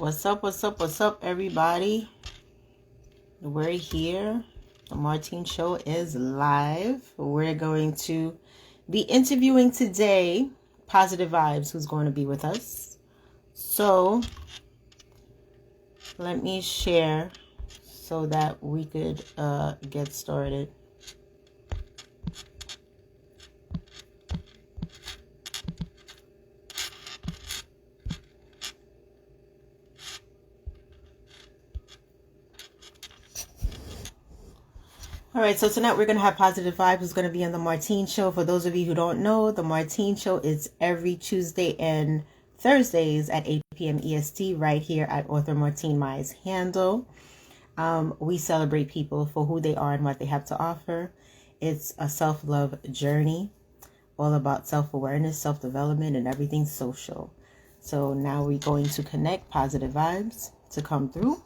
What's up? What's up? What's up, everybody? We're here. The Martine Show is live. We're going to be interviewing today Positive Vibes, who's going to be with us. So let me share so that we could get started. All right, so tonight we're going to have Positive Vibes who's going to be on the Martine Show. For those of you who don't know, the Martine Show is every Tuesday and Thursdays at 8 p.m. EST right here at author Martine Mai's handle. We celebrate people for who they are and what they have to offer. It's a self-love journey, all about self-awareness, self-development, and everything social. So now we're going to connect Positive Vibes to come through.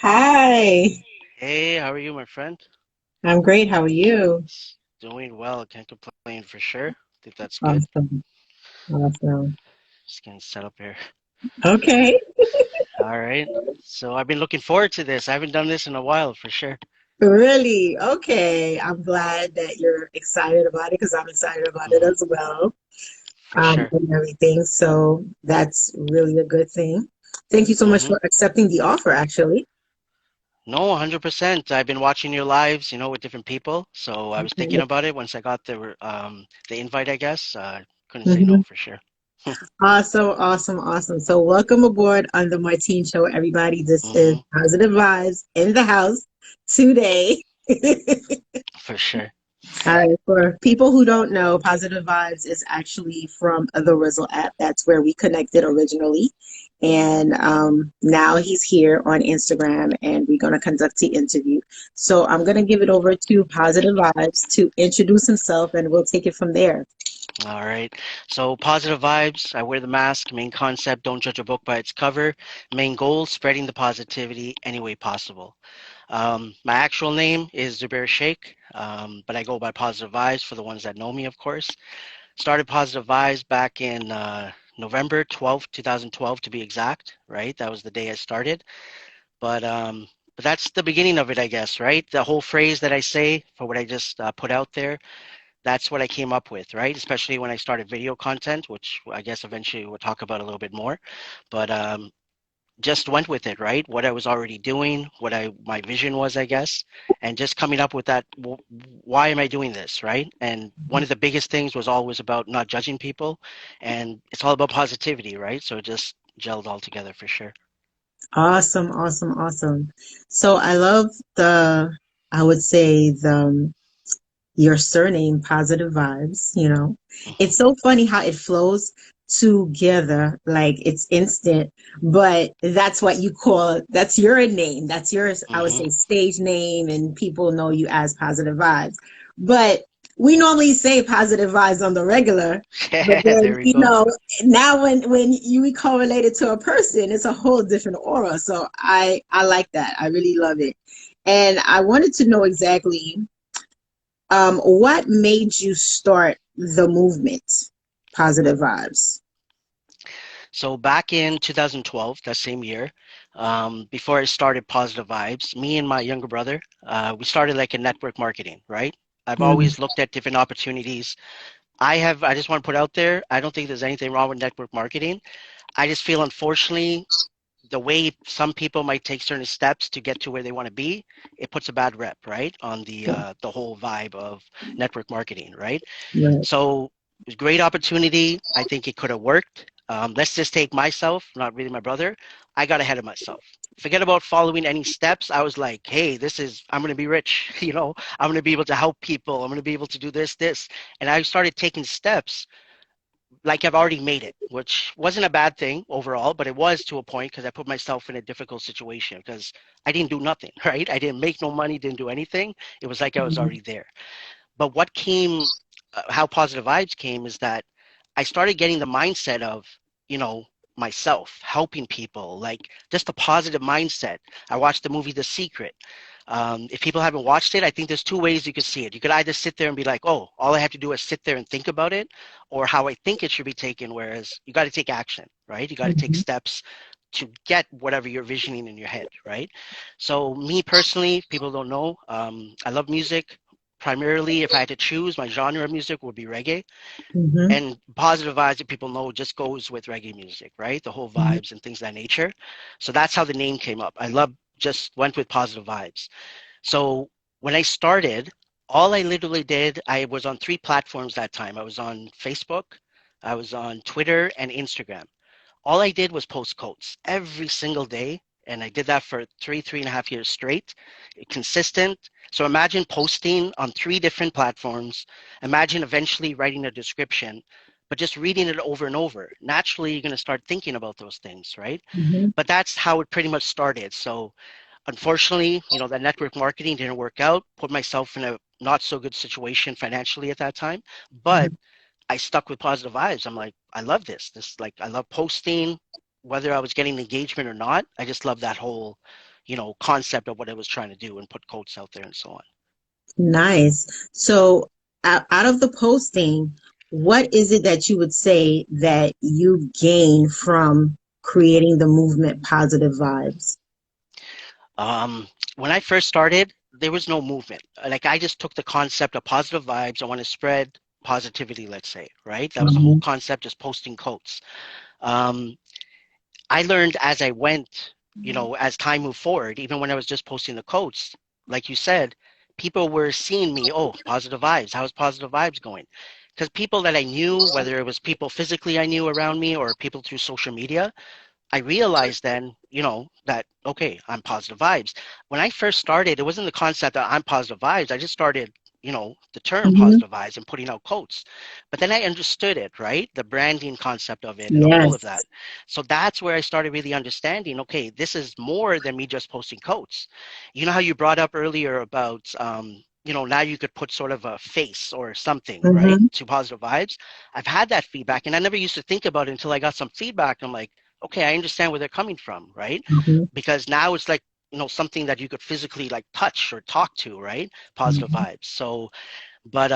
Hi, Hey, how are you, my friend? I'm great. How are you? Doing well. Can't complain for sure. Think that's good. Awesome. Awesome. Just getting set up here. Okay. All right. So I've been looking forward to this. I haven't done this in a while for sure. Really? Okay. I'm glad that you're excited about it because I'm excited about it Hmm. as well. For sure. And everything. So that's really a good thing. Thank you so much Hmm. for accepting the offer, actually. No, 100%. I've been watching your lives, with different people. So I was thinking about it once I got the invite, I guess. Couldn't say no Mhm. for sure. Awesome, awesome, awesome. So welcome aboard on the Martine Show, everybody. This is Hmm. Positive Vibes in the house today. For sure. All right, for people who don't know, Positive Vibes is actually from the Rizzle app. That's where we connected originally. And now he's here on Instagram and we're going to conduct the interview. So I'm going to give it over to Positive Vibes to introduce himself and we'll take it from there. All right. So positive vibes. I wear the mask. Main concept, don't judge a book by its cover. Main goal, spreading the positivity any way possible. My actual name is Zubair Sheikh, but I go by Positive Vibes for the ones that know me, of course. Started Positive Vibes back in November 12th, 2012 to be exact, right? That was the day I started. But that's the beginning of it, I guess, right? The whole phrase that I say for what I just put out there, that's what I came up with, right? Especially when I started video content, which I guess eventually we'll talk about a little bit more. But just went with it, right? What I was already doing, my vision was, I guess, and just coming up with that. Why am I doing this, right? And one of the biggest things was always about not judging people, and it's all about positivity, right? So it just gelled all together for sure. Awesome, awesome, awesome. So I love I would say your surname, Positive Vibes, you know. It's Hmm. so funny how it flows together, like it's instant, but that's what you call, that's your name. That's yours, I would Hmm. say, stage name, and people know you as Positive Vibes. But we normally say Positive Vibes on the regular, but Yeah, then, there we go. now when you correlate it to a person, it's a whole different aura. So I like that. I really love it. And I wanted to know exactly what made you start the movement, Positive Vibes? So back in 2012, that same year, before I started Positive Vibes, me and my younger brother, we started like a network marketing, right? I've Mm, always looked at different opportunities. I just want to put out there, I don't think there's anything wrong with network marketing. I just feel, unfortunately, the way some people might take certain steps to get to where they want to be, it puts a bad rep, right, on the whole vibe of network marketing, right? right. So it was a great opportunity. I think it could have worked. Let's just take myself, not really my brother. I got ahead of myself. Forget about following any steps. I was like, hey, I'm going to be rich. I'm going to be able to help people. I'm going to be able to do this. And I started taking steps like I've already made it, which wasn't a bad thing overall, but it was to a point because I put myself in a difficult situation because I didn't do nothing, right? I didn't make no money, didn't do anything. It was like I was Mhm. already there. But how positive vibes came is that I started getting the mindset of you know, myself, helping people, like just a positive mindset. I watched the movie The Secret. If people haven't watched it, I think there's two ways you could see it. You could either sit there and be like, oh, all I have to do is sit there and think about it, or how I think it should be taken, whereas you got to take action, right? You got to take Mhm. steps to get whatever you're visioning in your head, right? So me personally, people don't know, I love music. Primarily, if I had to choose, my genre of music would be reggae. Mhm. And positive vibes, that people know, just goes with reggae music, right? The whole Mhm. vibes and things of that nature. So that's how the name came up. I love just went with positive vibes. So when I started, all I literally did, I was on three platforms that time. I was on Facebook, I was on Twitter, and Instagram. All I did was post quotes every single day. And I did that for 3.5 years straight, consistent. So imagine posting on three different platforms. Imagine eventually writing a description, but just reading it over and over. Naturally, you're going to start thinking about those things, right? Mhm. But that's how it pretty much started. So unfortunately, that network marketing didn't work out, put myself in a not so good situation financially at that time. But Mhm. I stuck with positive vibes. I'm like, I love this. This like I love posting, whether I was getting engagement or not. I just love that whole, concept of what I was trying to do and put quotes out there and so on. Nice. So, out of the posting, what is it that you would say that you gain from creating the movement Positive Vibes? Um, when I first started, there was no movement. Like I just took the concept of positive vibes. I want to spread positivity, let's say, right? That was the whole Mhm. concept, just posting quotes. Um, I learned as I went, as time moved forward, even when I was just posting the quotes, like you said, people were seeing me, oh, positive vibes. How's positive vibes going? Because people that I knew, whether it was people physically I knew around me or people through social media, I realized then, that, okay, I'm positive vibes. When I first started, it wasn't the concept that I'm positive vibes. I just started, the term Mhm. positive vibes and putting out quotes. But then I understood it, right? The branding concept of it and all of that. Yes. So that's where I started really understanding, okay, this is more than me just posting quotes. You know how you brought up earlier about, now you could put sort of a face or something, right, Mhm. to positive vibes. I've had that feedback and I never used to think about it until I got some feedback. I'm like, okay, I understand where they're coming from, right? Mhm. Because now it's like, something that you could physically like touch or talk to, right? Positive Mhm. vibes. So, but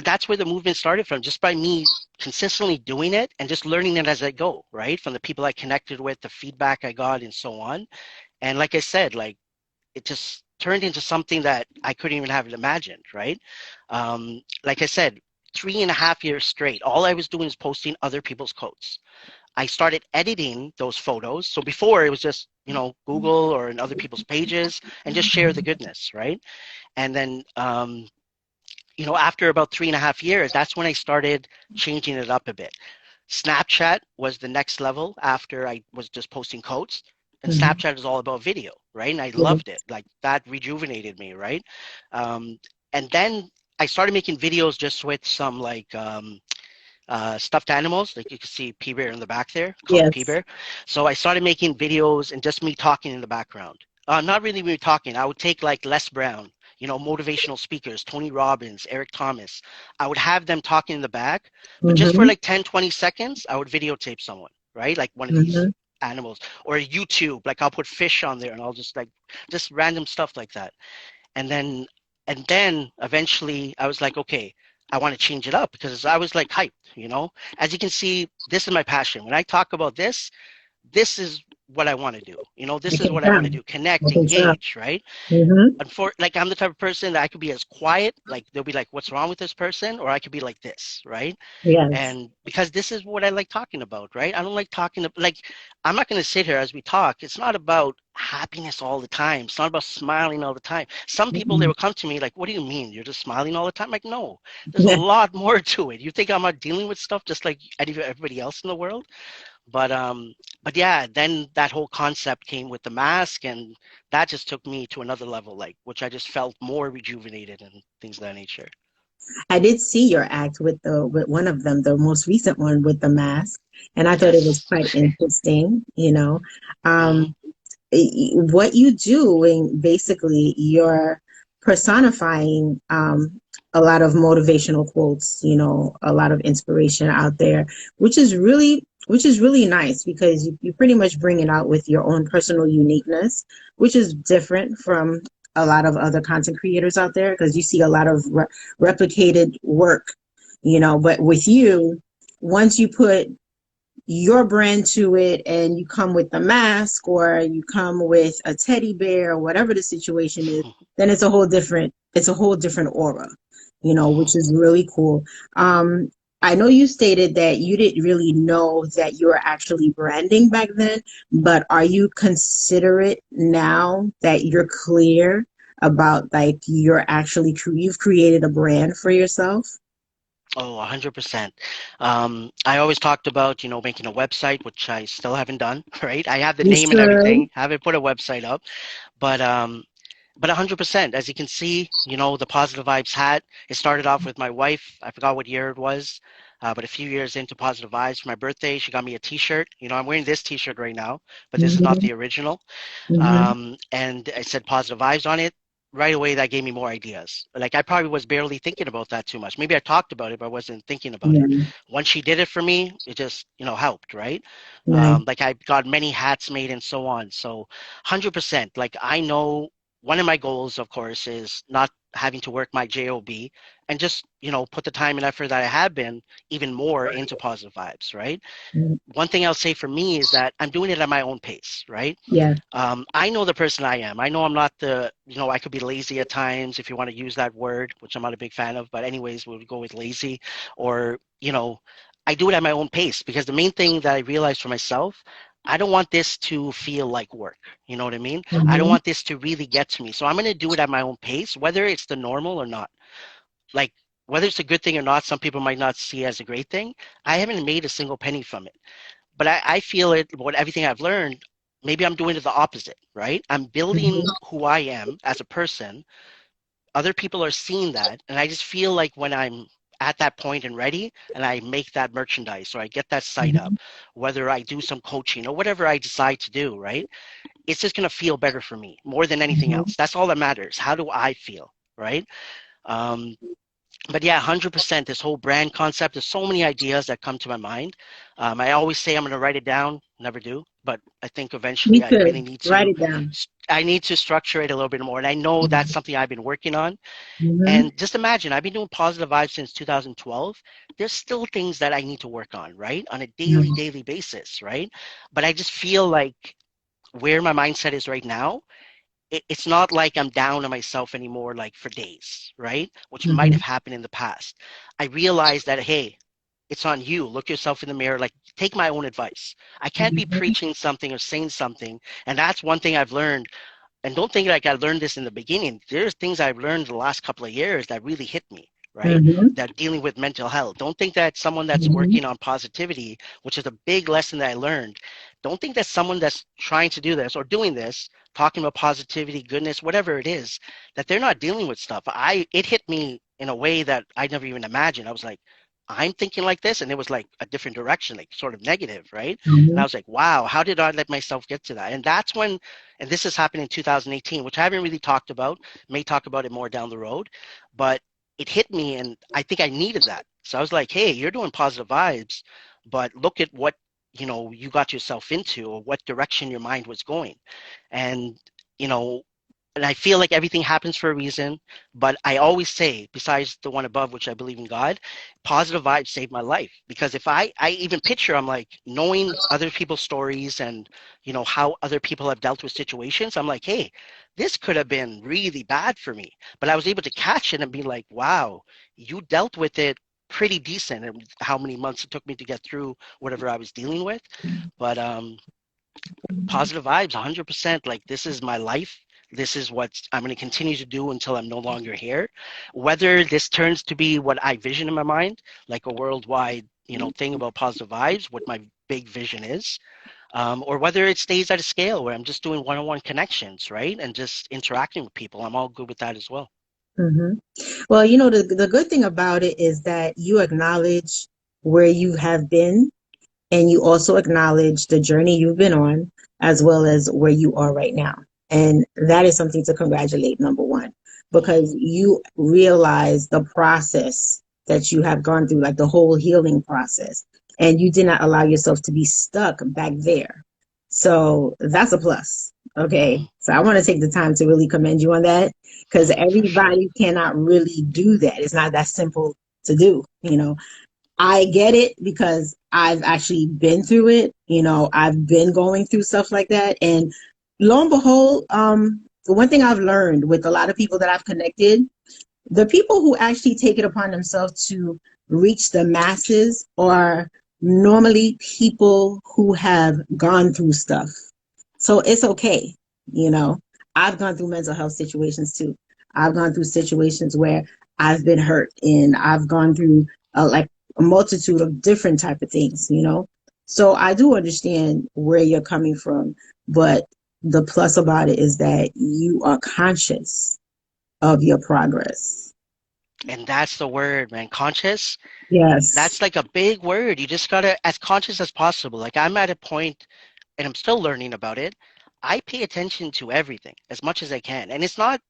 that's where the movement started from, just by me consistently doing it and just learning it as I go, right? From the people I connected with, the feedback I got, and so on. And like I said, like it just turned into something that I couldn't even have imagined, right? Like I said, 3.5 years straight, all I was doing is posting other people's quotes. I started editing those photos. So before it was just, Google or in other people's pages and just share the goodness, right? And then, after about 3.5 years, that's when I started changing it up a bit. Snapchat was the next level after I was just posting quotes. And Mhm. Snapchat is all about video, right? And I Yes. loved it. Like that rejuvenated me, right? Um, and then I started making videos just with some like stuffed animals. Like you can see P Bear in the back there, call him P Yes. Bear. So I started making videos and just me talking in the background. Not really me talking. I would take like Les Brown, motivational speakers, Tony Robbins, Eric Thomas. I would have them talking in the back, but just for Mhm. like 10, 20 seconds, I would videotape someone, right? Like one of these Mhm. animals or YouTube. Like I'll put fish on there and I'll just random stuff like that. And then eventually I was like, okay, I want to change it up because I was like hyped. As you can see, this is my passion. When I talk about this is what I want to do. I This is can what I want to tell. do. Connect, I can tell. engage, right? Mhm. Like I'm the type of person that I could be as quiet, like they'll be like, what's wrong with this person? Or I could be like this, right? Yes. And because this is what I like talking about, right? I don't like talking like I'm not going to sit here as we talk. It's not about happiness all the time. It's not about smiling all the time. Some people they Mhm. will come to me like, "What do you mean? You're just smiling all the time?" Like, no, there's a lot more to it. You think I'm not dealing with stuff just like everybody else in the world? But yeah, then that whole concept came with the mask, and that just took me to another level, like which I just felt more rejuvenated and things of that nature. I did see your act with one of them, the most recent one with the mask, and I thought it was Yes. quite interesting, Hmm. Um, what you do, and basically you're personifying a lot of motivational quotes, a lot of inspiration out there, which is really which is really nice because you pretty much bring it out with your own personal uniqueness, which is different from a lot of other content creators out there because you see a lot of replicated work, but with you, once you put your brand to it and you come with the mask or you come with a teddy bear or whatever the situation is, then it's a whole different aura, which is really cool. I know you stated that you didn't really know that you were actually branding back then, but are you considerate now that you're clear about like you've created a brand for yourself? Oh, 100%. I always talked about, making a website, which I still haven't done, right? I have the You name and should. everything, haven't put a website up, but 100%, as you can see, the Positive Vibes hat, it started off with my wife. I forgot what year it was, but a few years into Positive Vibes for my birthday, she got me a t-shirt. I'm wearing this t-shirt right now, but this is not Hmm. the original. Hmm. And I said Positive Vibes on it. Right away, that gave me more ideas. Like I probably was barely thinking about that too much. Maybe I talked about it, but I wasn't thinking about it. Yeah. Once she did it for me, it just, helped, right? Nice. Like I got many hats made and so on. So 100%, like I know one of my goals, of course, is not having to work my job and just, put the time and effort that I have been even more into Positive Vibes, right? One thing I'll say for me is that I'm doing it at my own pace, right? Yeah. I know the person I am. I know I'm not I could be lazy at times if you want to use that word, which I'm not a big fan of, but anyways, we'll go with lazy. Or, I do it at my own pace because the main thing that I realized for myself, I don't want this to feel like work. You know what I mean? I don't Hmm. want this to really get to me. So I'm going to do it at my own pace, whether it's the normal or not. Like, whether it's a good thing or not, some people might not see it as a great thing. I haven't made a single penny from it, but I feel it, what everything I've learned, maybe I'm doing it the opposite, right? I'm building Hmm. who I am as a person. Other people are seeing that. And I just feel like when I'm at that point and ready and I make that merchandise or I get that site Hmm. up, whether I do some coaching or whatever I decide to do, right? It's just going to feel better for me more than anything Hmm. else. That's all that matters. How do I feel, right? Um, but yeah, 100%. This whole brand concept, there's so many ideas that come to my mind. I always say I'm going to write it down, never do. But I think Me eventually I really too. need Write to, it down. I need to structure it a little bit more. And I know that's something I've been working on. Hmm. And just imagine, I've been doing Positive Vibes since 2012. There's still things that I need to work on, right? On a daily basis, right? But I just feel like where my mindset is right now, it's not like I'm down on myself anymore, like for days, right? Which might Hmm. have happened in the past. I realized that, hey, it's on you. Look yourself in the mirror. Like, take my own advice. I can't be Hmm. preaching something or saying something. And that's one thing I've learned, and don't think like I learned this in the beginning. There's things I've learned the last couple of years that really hit me, right? Hmm. That dealing with mental health. Don't think that someone that's Hmm. working on positivity, which is a big lesson that I learned, don't think that someone that's trying to do this or doing this, talking about positivity, goodness, whatever it is, that they're not dealing with stuff. It hit me in a way that I never even imagined. I was like, I'm thinking like this, and it was like a different direction, like sort of negative, right? And I Hmm. was like, wow, how did I let myself get to that? And that's when, and this has happened in 2018, which I haven't really talked about, may talk about it more down the road, but it hit me and I think I needed that. So I was like, hey, you're doing positive vibes, but look at what, you got yourself into or what direction your mind was going. And, you know, and I feel like everything happens for a reason. But I always say, besides the one above, which I believe in God, positive vibes saved my life. Because if I even picture, I'm like knowing other people's stories and how other people have dealt with situations. I'm like, hey, this could have been really bad for me. But I was able to catch it and be like, wow, you dealt with it pretty decent. And how many months it took me to get through whatever I was dealing with. But positive vibes 100%. Like, this is my life. This is what I'm going to continue to do until I'm no longer here. Whether this turns to be what I vision in my mind, like a worldwide thing about positive vibes, what my big vision is, or whether it stays at a scale where I'm just doing one-on-one connections, right, and just interacting with people, I'm all good with that as well. Hmm. Well, the good thing about it is that you acknowledge where you have been and you also acknowledge the journey you've been on as well as where you are right now. And that is something to congratulate, number one, Mm-hmm. because you realize the process that you have gone through, like the whole healing process. and you did not allow yourself to be stuck back there. So that's a plus. Okay. Hmm. So I want to take the time to really commend you on that, because For sure. everybody cannot really do that. It's not that simple to do. I get it because I've actually been through it. I've been going through stuff like that. And lo and behold, the one thing I've learned with a lot of people that I've connected, the people who actually take it upon themselves to reach the masses are normally people who have gone through stuff. So it's okay. You know, I've gone through mental health situations too. I've gone through situations where I've been hurt, and I've gone through like a multitude of different type of things. So I do understand where you're coming from, but the plus about it is that you are conscious of your progress. And that's the word, man. Conscious. Yes. That's like a big word. You just gotta as conscious as possible. Like I'm at a point and I'm still learning about it. I pay attention to everything as much as I can. And it's not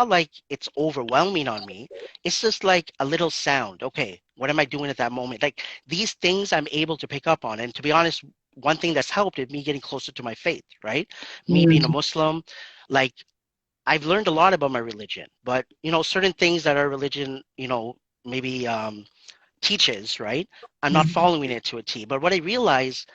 like it's overwhelming on me. It's just like a little sound. Okay, what am I doing at that moment? Like these things I'm able to pick up on. And to be honest, one thing that's helped is me getting closer to my faith, right? Me being a Mm-hmm. Muslim, like I've learned a lot about my religion, but certain things that our religion, maybe teaches, right? I'm not following it to a T. But what I realize,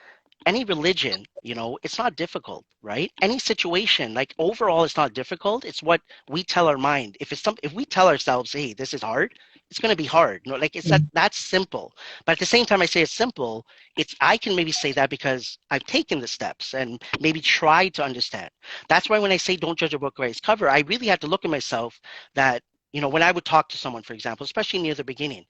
any religion, it's not difficult, right? Any situation, like overall, it's not difficult. It's what we tell our mind. If we tell ourselves, hey, this is hard, it's going to be hard. Like it's that's simple. But at the same time, I say it's simple. I can maybe say that because I've taken the steps and maybe tried to understand. That's why when I say don't judge a book by its cover, I really have to look at myself that, when I would talk to someone, for example, especially near the beginning,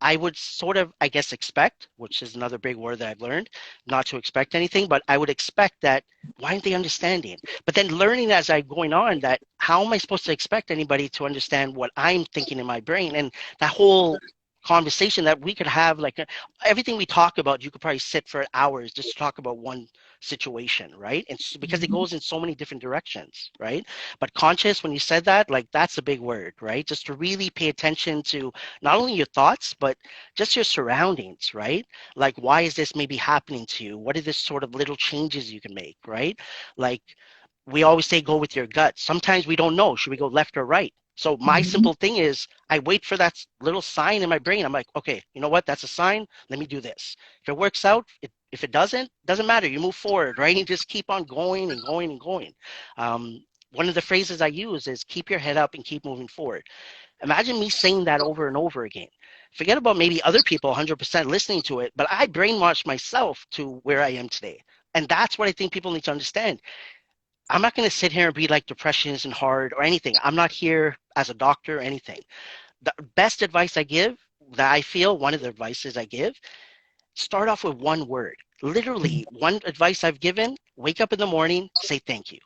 I would sort of, I guess, expect, which is another big word that I've learned, not to expect anything, but I would expect that, why aren't they understanding? But then learning as I'm going on that, how am I supposed to expect anybody to understand what I'm thinking in my brain? And that whole conversation that we could have, like everything we talk about, you could probably sit for hours just to talk about one situation, right? And because it goes in so many different directions, right? But conscious, when you said that, like that's a big word, right? Just to really pay attention to not only your thoughts, but just your surroundings, right? Like, why is this maybe happening to you? What are the sort of little changes you can make, right? Like, we always say go with your gut. Sometimes we don't know. Should we go left or right? So my Mm-hmm. simple thing is I wait for that little sign in my brain. I'm like, okay, you know what? That's a sign. Let me do this. If it works out, if it doesn't matter. You move forward, right? You just keep on going and going and going. One of the phrases I use is keep your head up and keep moving forward. Imagine me saying that over and over again. Forget about maybe other people 100% listening to it, but I brainwashed myself to where I am today. And that's what I think people need to understand. I'm not going to sit here and be like depression isn't hard or anything. I'm not here as a doctor or anything. The best advice I give, that I feel one of the advices I give, start off with one word. Literally, one advice I've given, wake up in the morning, say thank you.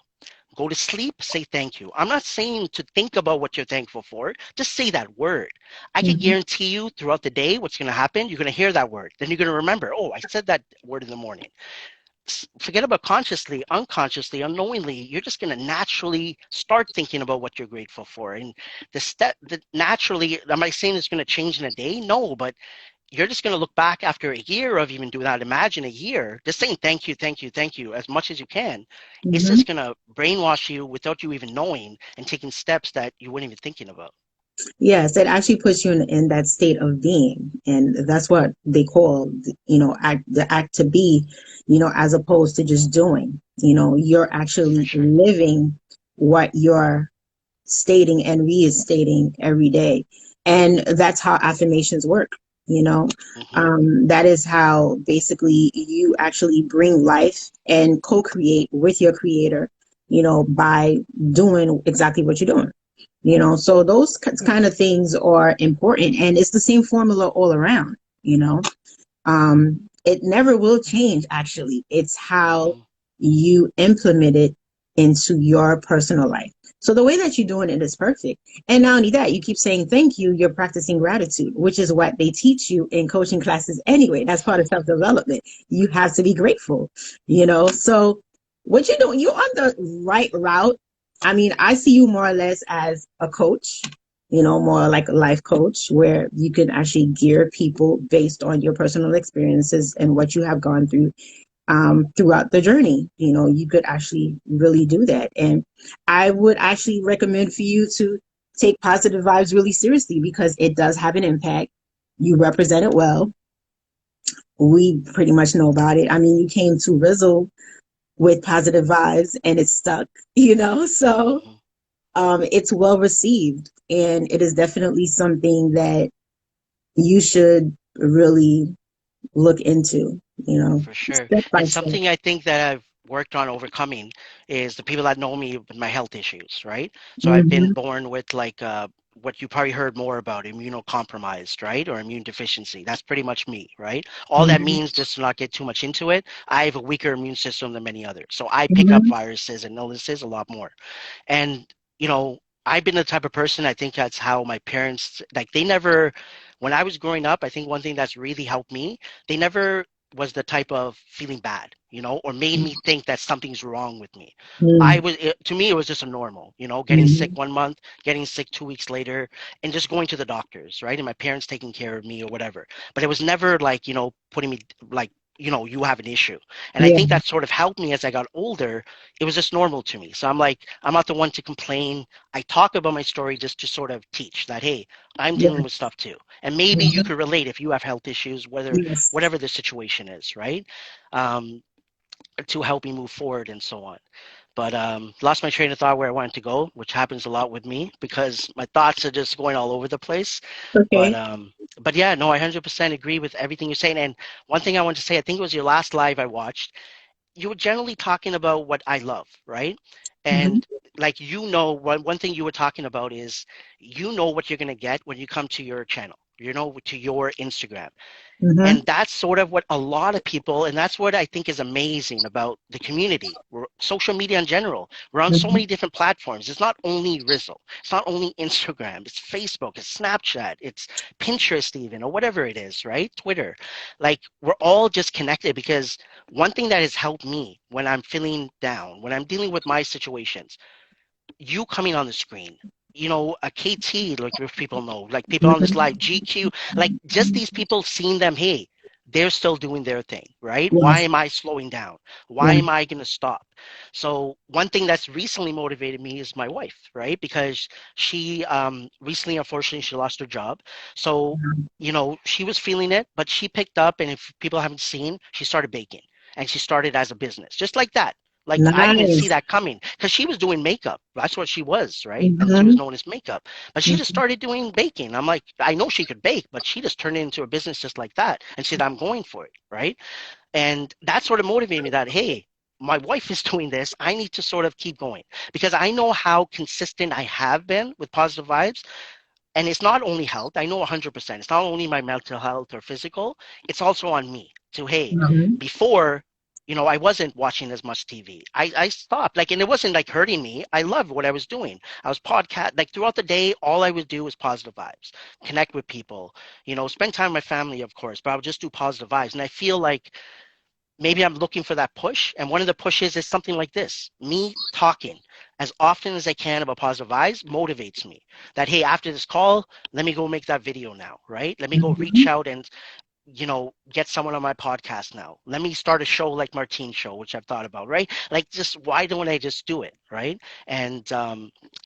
Go to sleep, say thank you. I'm not saying to think about what you're thankful for. Just say that word. I can Mm-hmm. guarantee you throughout the day what's going to happen. You're going to hear that word. Then you're going to remember, oh, I said that word in the morning. Forget about consciously, unconsciously, unknowingly. You're just going to naturally start thinking about what you're grateful for. And the step that naturally, am I saying it's going to change in a day? No, but you're just going to look back after a year of even doing that. Imagine a year, just saying thank you, thank you, thank you as much as you can. It's Mm-hmm. just going to brainwash you without you even knowing and taking steps that you weren't even thinking about. Yes, it actually puts you in that state of being. And that's what they call, the act to be, as opposed to just doing. You're For actually sure. living what you're stating and reinstating every day. And that's how affirmations work. You know, Hmm. that is how basically you actually bring life and co-create with your creator, by doing exactly what you're doing. So those kind of things are important, and it's the same formula all around. you know it never will change. Actually, it's how Hmm. you implement it into your personal life. So the way that you're doing it is perfect. And not only that, you keep saying thank you, you're practicing gratitude, which is what they teach you in coaching classes anyway. That's part of self-development. You have to be grateful. So what you're doing, you're on the right route. I mean, I see you more or less as a coach. more like a life coach where you can actually gear people based on your personal experiences and what you have gone through throughout the journey. You could actually really do that. And I would actually recommend for you to take positive vibes really seriously because it does have an impact. You represent it well. We pretty much know about it. I mean, you came to Rizzle with positive vibes and it stuck, so Mhm. it's well received. And it is definitely something that you should really look into, For sure. step by And step. something I think that I've worked on overcoming is the people that know me with my health issues, right? So I've been Hmm. born with like what you probably heard more about, immunocompromised, right? Or immune deficiency. That's pretty much me, right? All that Hmm. means, just to not get too much into it, I have a weaker immune system than many others. So I pick up Hmm. viruses and illnesses a lot more. And, you know, I've been the type of person, I think that's how my parents, like, they never, when I was growing up, I think one thing that's really helped me, they never was the type of feeling bad, or made me think that something's wrong with me. To me, it was just a normal, getting sick Hmm. 1 month, getting sick 2 weeks later, and just going to the doctors, right? And my parents taking care of me or whatever. But it was never like, putting me like, you have an issue. And I Yeah. think that sort of helped me as I got older. It was just normal to me. So I'm like, I'm not the one to complain. I talk about my story just to sort of teach that, hey, I'm dealing Yeah. with stuff too. And maybe you Mhm. could relate if you have health issues, Yes. whatever the situation is, right? Um, to help me move forward and so on. But lost my train of thought where I wanted to go, which happens a lot with me because my thoughts are just going all over the place. But Okay. um, but yeah, no, I 100% agree with everything you're saying. And one thing I want to say, I think it was your last live I watched, you were generally talking about what I love, right? Hmm. And like one thing you were talking about is what you're gonna get when you come to your channel, to your Instagram. Hmm. And that's sort of what a lot of people, and that's what I think is amazing about the community, social media in general. We're on so Hmm. many different platforms. It's not only Rizzle, it's not only Instagram, it's Facebook, it's Snapchat, it's Pinterest, even, or whatever it is, right? Twitter. Like, we're all just connected because one thing that has helped me when I'm feeling down, when I'm dealing with my situations, you coming on the screen, a KT, like if people know, like people on this live, GQ, like just these people seeing them, hey, they're still doing their thing, right? Why Yes. am I slowing down? Why Yeah. am I going to stop? So one thing that's recently motivated me is my wife, right? Because she recently, unfortunately, she lost her job. So, she was feeling it, but she picked up, and if people haven't seen, she started baking and she started as a business, just like that. Like, I didn't see Nice. that coming because she was doing makeup. That's what she was, right? She was Hmm. known as makeup. But she just started doing baking. I'm like, I know she could bake, but she just turned it into a business just like that and said, I'm going for it, right? And that sort of motivated me that, hey, my wife is doing this. I need to sort of keep going because I know how consistent I have been with positive vibes. And it's not only health. I know 100%. It's not only my mental health or physical. It's also on me. To, hey, Hmm. before, I wasn't watching as much TV. I stopped. Like, and it wasn't like hurting me. I loved what I was doing. I was podcast, like, throughout the day. All I would do was positive vibes, connect with people, spend time with my family, of course. But I would just do positive vibes. And I feel like maybe I'm looking for that push. And one of the pushes is something like this. Me talking as often as I can about positive vibes motivates me. That, hey, after this call, let me go make that video now, right? Let me go reach Hmm. out and, get someone on my podcast now. Let me start a show like Martine show, which I've thought about, right? Like, just why don't I just do it, right? And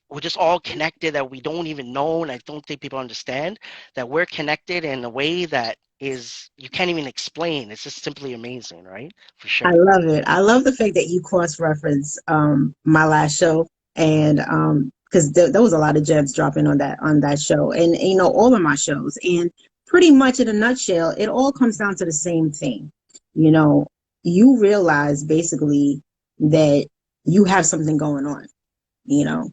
we're just all connected that we don't even know, and I don't think people understand that we're connected in a way that is you can't even explain. It's just simply amazing, right? For I sure. love it. I love the fact that you cross-reference my last show, and because there was a lot of gems dropping on that show, and all of my shows, and pretty much in a nutshell, it all comes down to the same thing. You know, you realize basically that you have something going on. You know,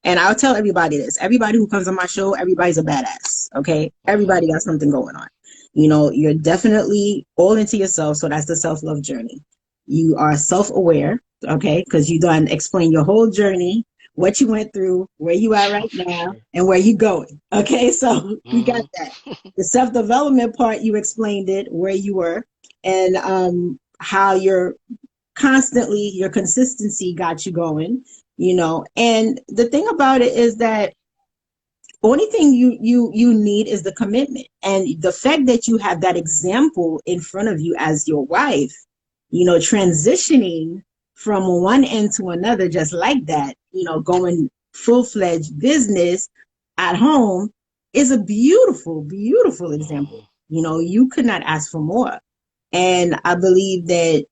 and I'll tell everybody this. Everybody who comes on my show, everybody's a badass. Okay. Hmm. Everybody got something going on. You're definitely all into yourself. So that's the self-love journey. You are self-aware. Okay. Because you done explain your whole journey, what you went through, where you are right For now, sure. and where you going. Okay. So we got Hmm. that. The self-development part, you explained it, where you were, and how your consistency got you going. And the thing about it is that only thing you need is the commitment, and the fact that you have that example in front of you as your wife, transitioning from one end to another just like that, going full-fledged business at home is a beautiful, beautiful example. Mhm. You could not ask for more. And I believe that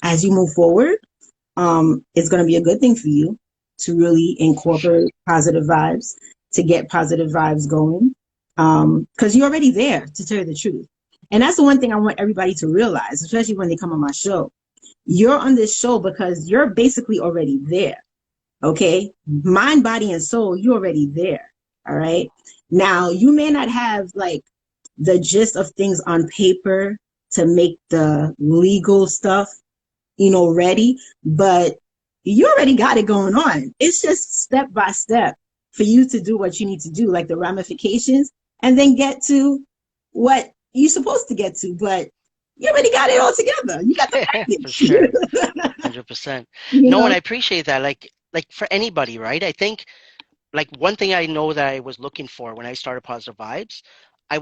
as you move forward, it's going to be a good thing for you to really For sure. incorporate positive vibes, to get positive vibes going, because you're already there, to tell you the truth. And that's the one thing I want everybody to realize, especially when they come on my show. You're on this show because you're basically already there. Okay, mind, body, and soul, you're already there. All right. Now you may not have like the gist of things on paper to make the legal stuff ready, but you already got it going on. It's just step by step for you to do what you need to do, like the ramifications, and then get to what you're supposed to get to. But you already got it all together. You got the For package. sure. 100%. you No, and know? I appreciate that. Like for anybody, right? I think like one thing I know that I was looking for when I started Positive Vibes, I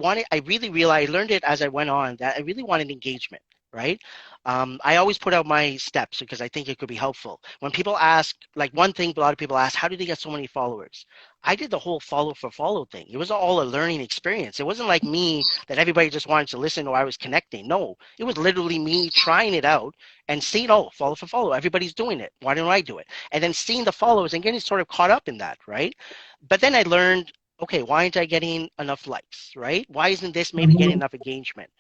really realized, I learned it as I went on that I really wanted engagement, right? I always put out my steps because I think it could be helpful. When people ask, like one thing a lot of people ask, how do they get so many followers? I did the whole follow for follow thing. It was all a learning experience. It wasn't like me that everybody just wanted to listen or I was connecting. No, it was literally me trying it out and seeing, oh, follow for follow. Everybody's doing it. Why don't I do it? And then seeing the followers and getting sort of caught up in that, right? But then I learned, okay, why aren't I getting enough likes, right? Why isn't this maybe getting Mhm, enough engagement?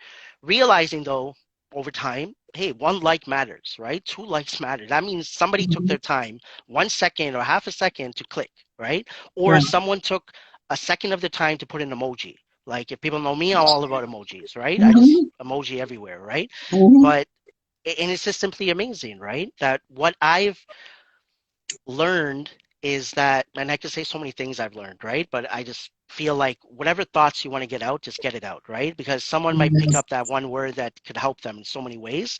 Realizing though, over time, hey, one like matters, right? Two likes matter. That means somebody took mhm. their time, 1 second or half a second to click, right? Or Right. someone took a second of their time to put an emoji. Like if people know me, I'm all about emojis, right? I just Mhm, emoji everywhere, right? mhm, But and it's just simply amazing, right? That what I've learned is that, and I can say so many things I've learned, right? But I just feel like whatever thoughts you want to get out, just get it out, right? Because someone might pick mhm, up that one word that could help them in so many ways.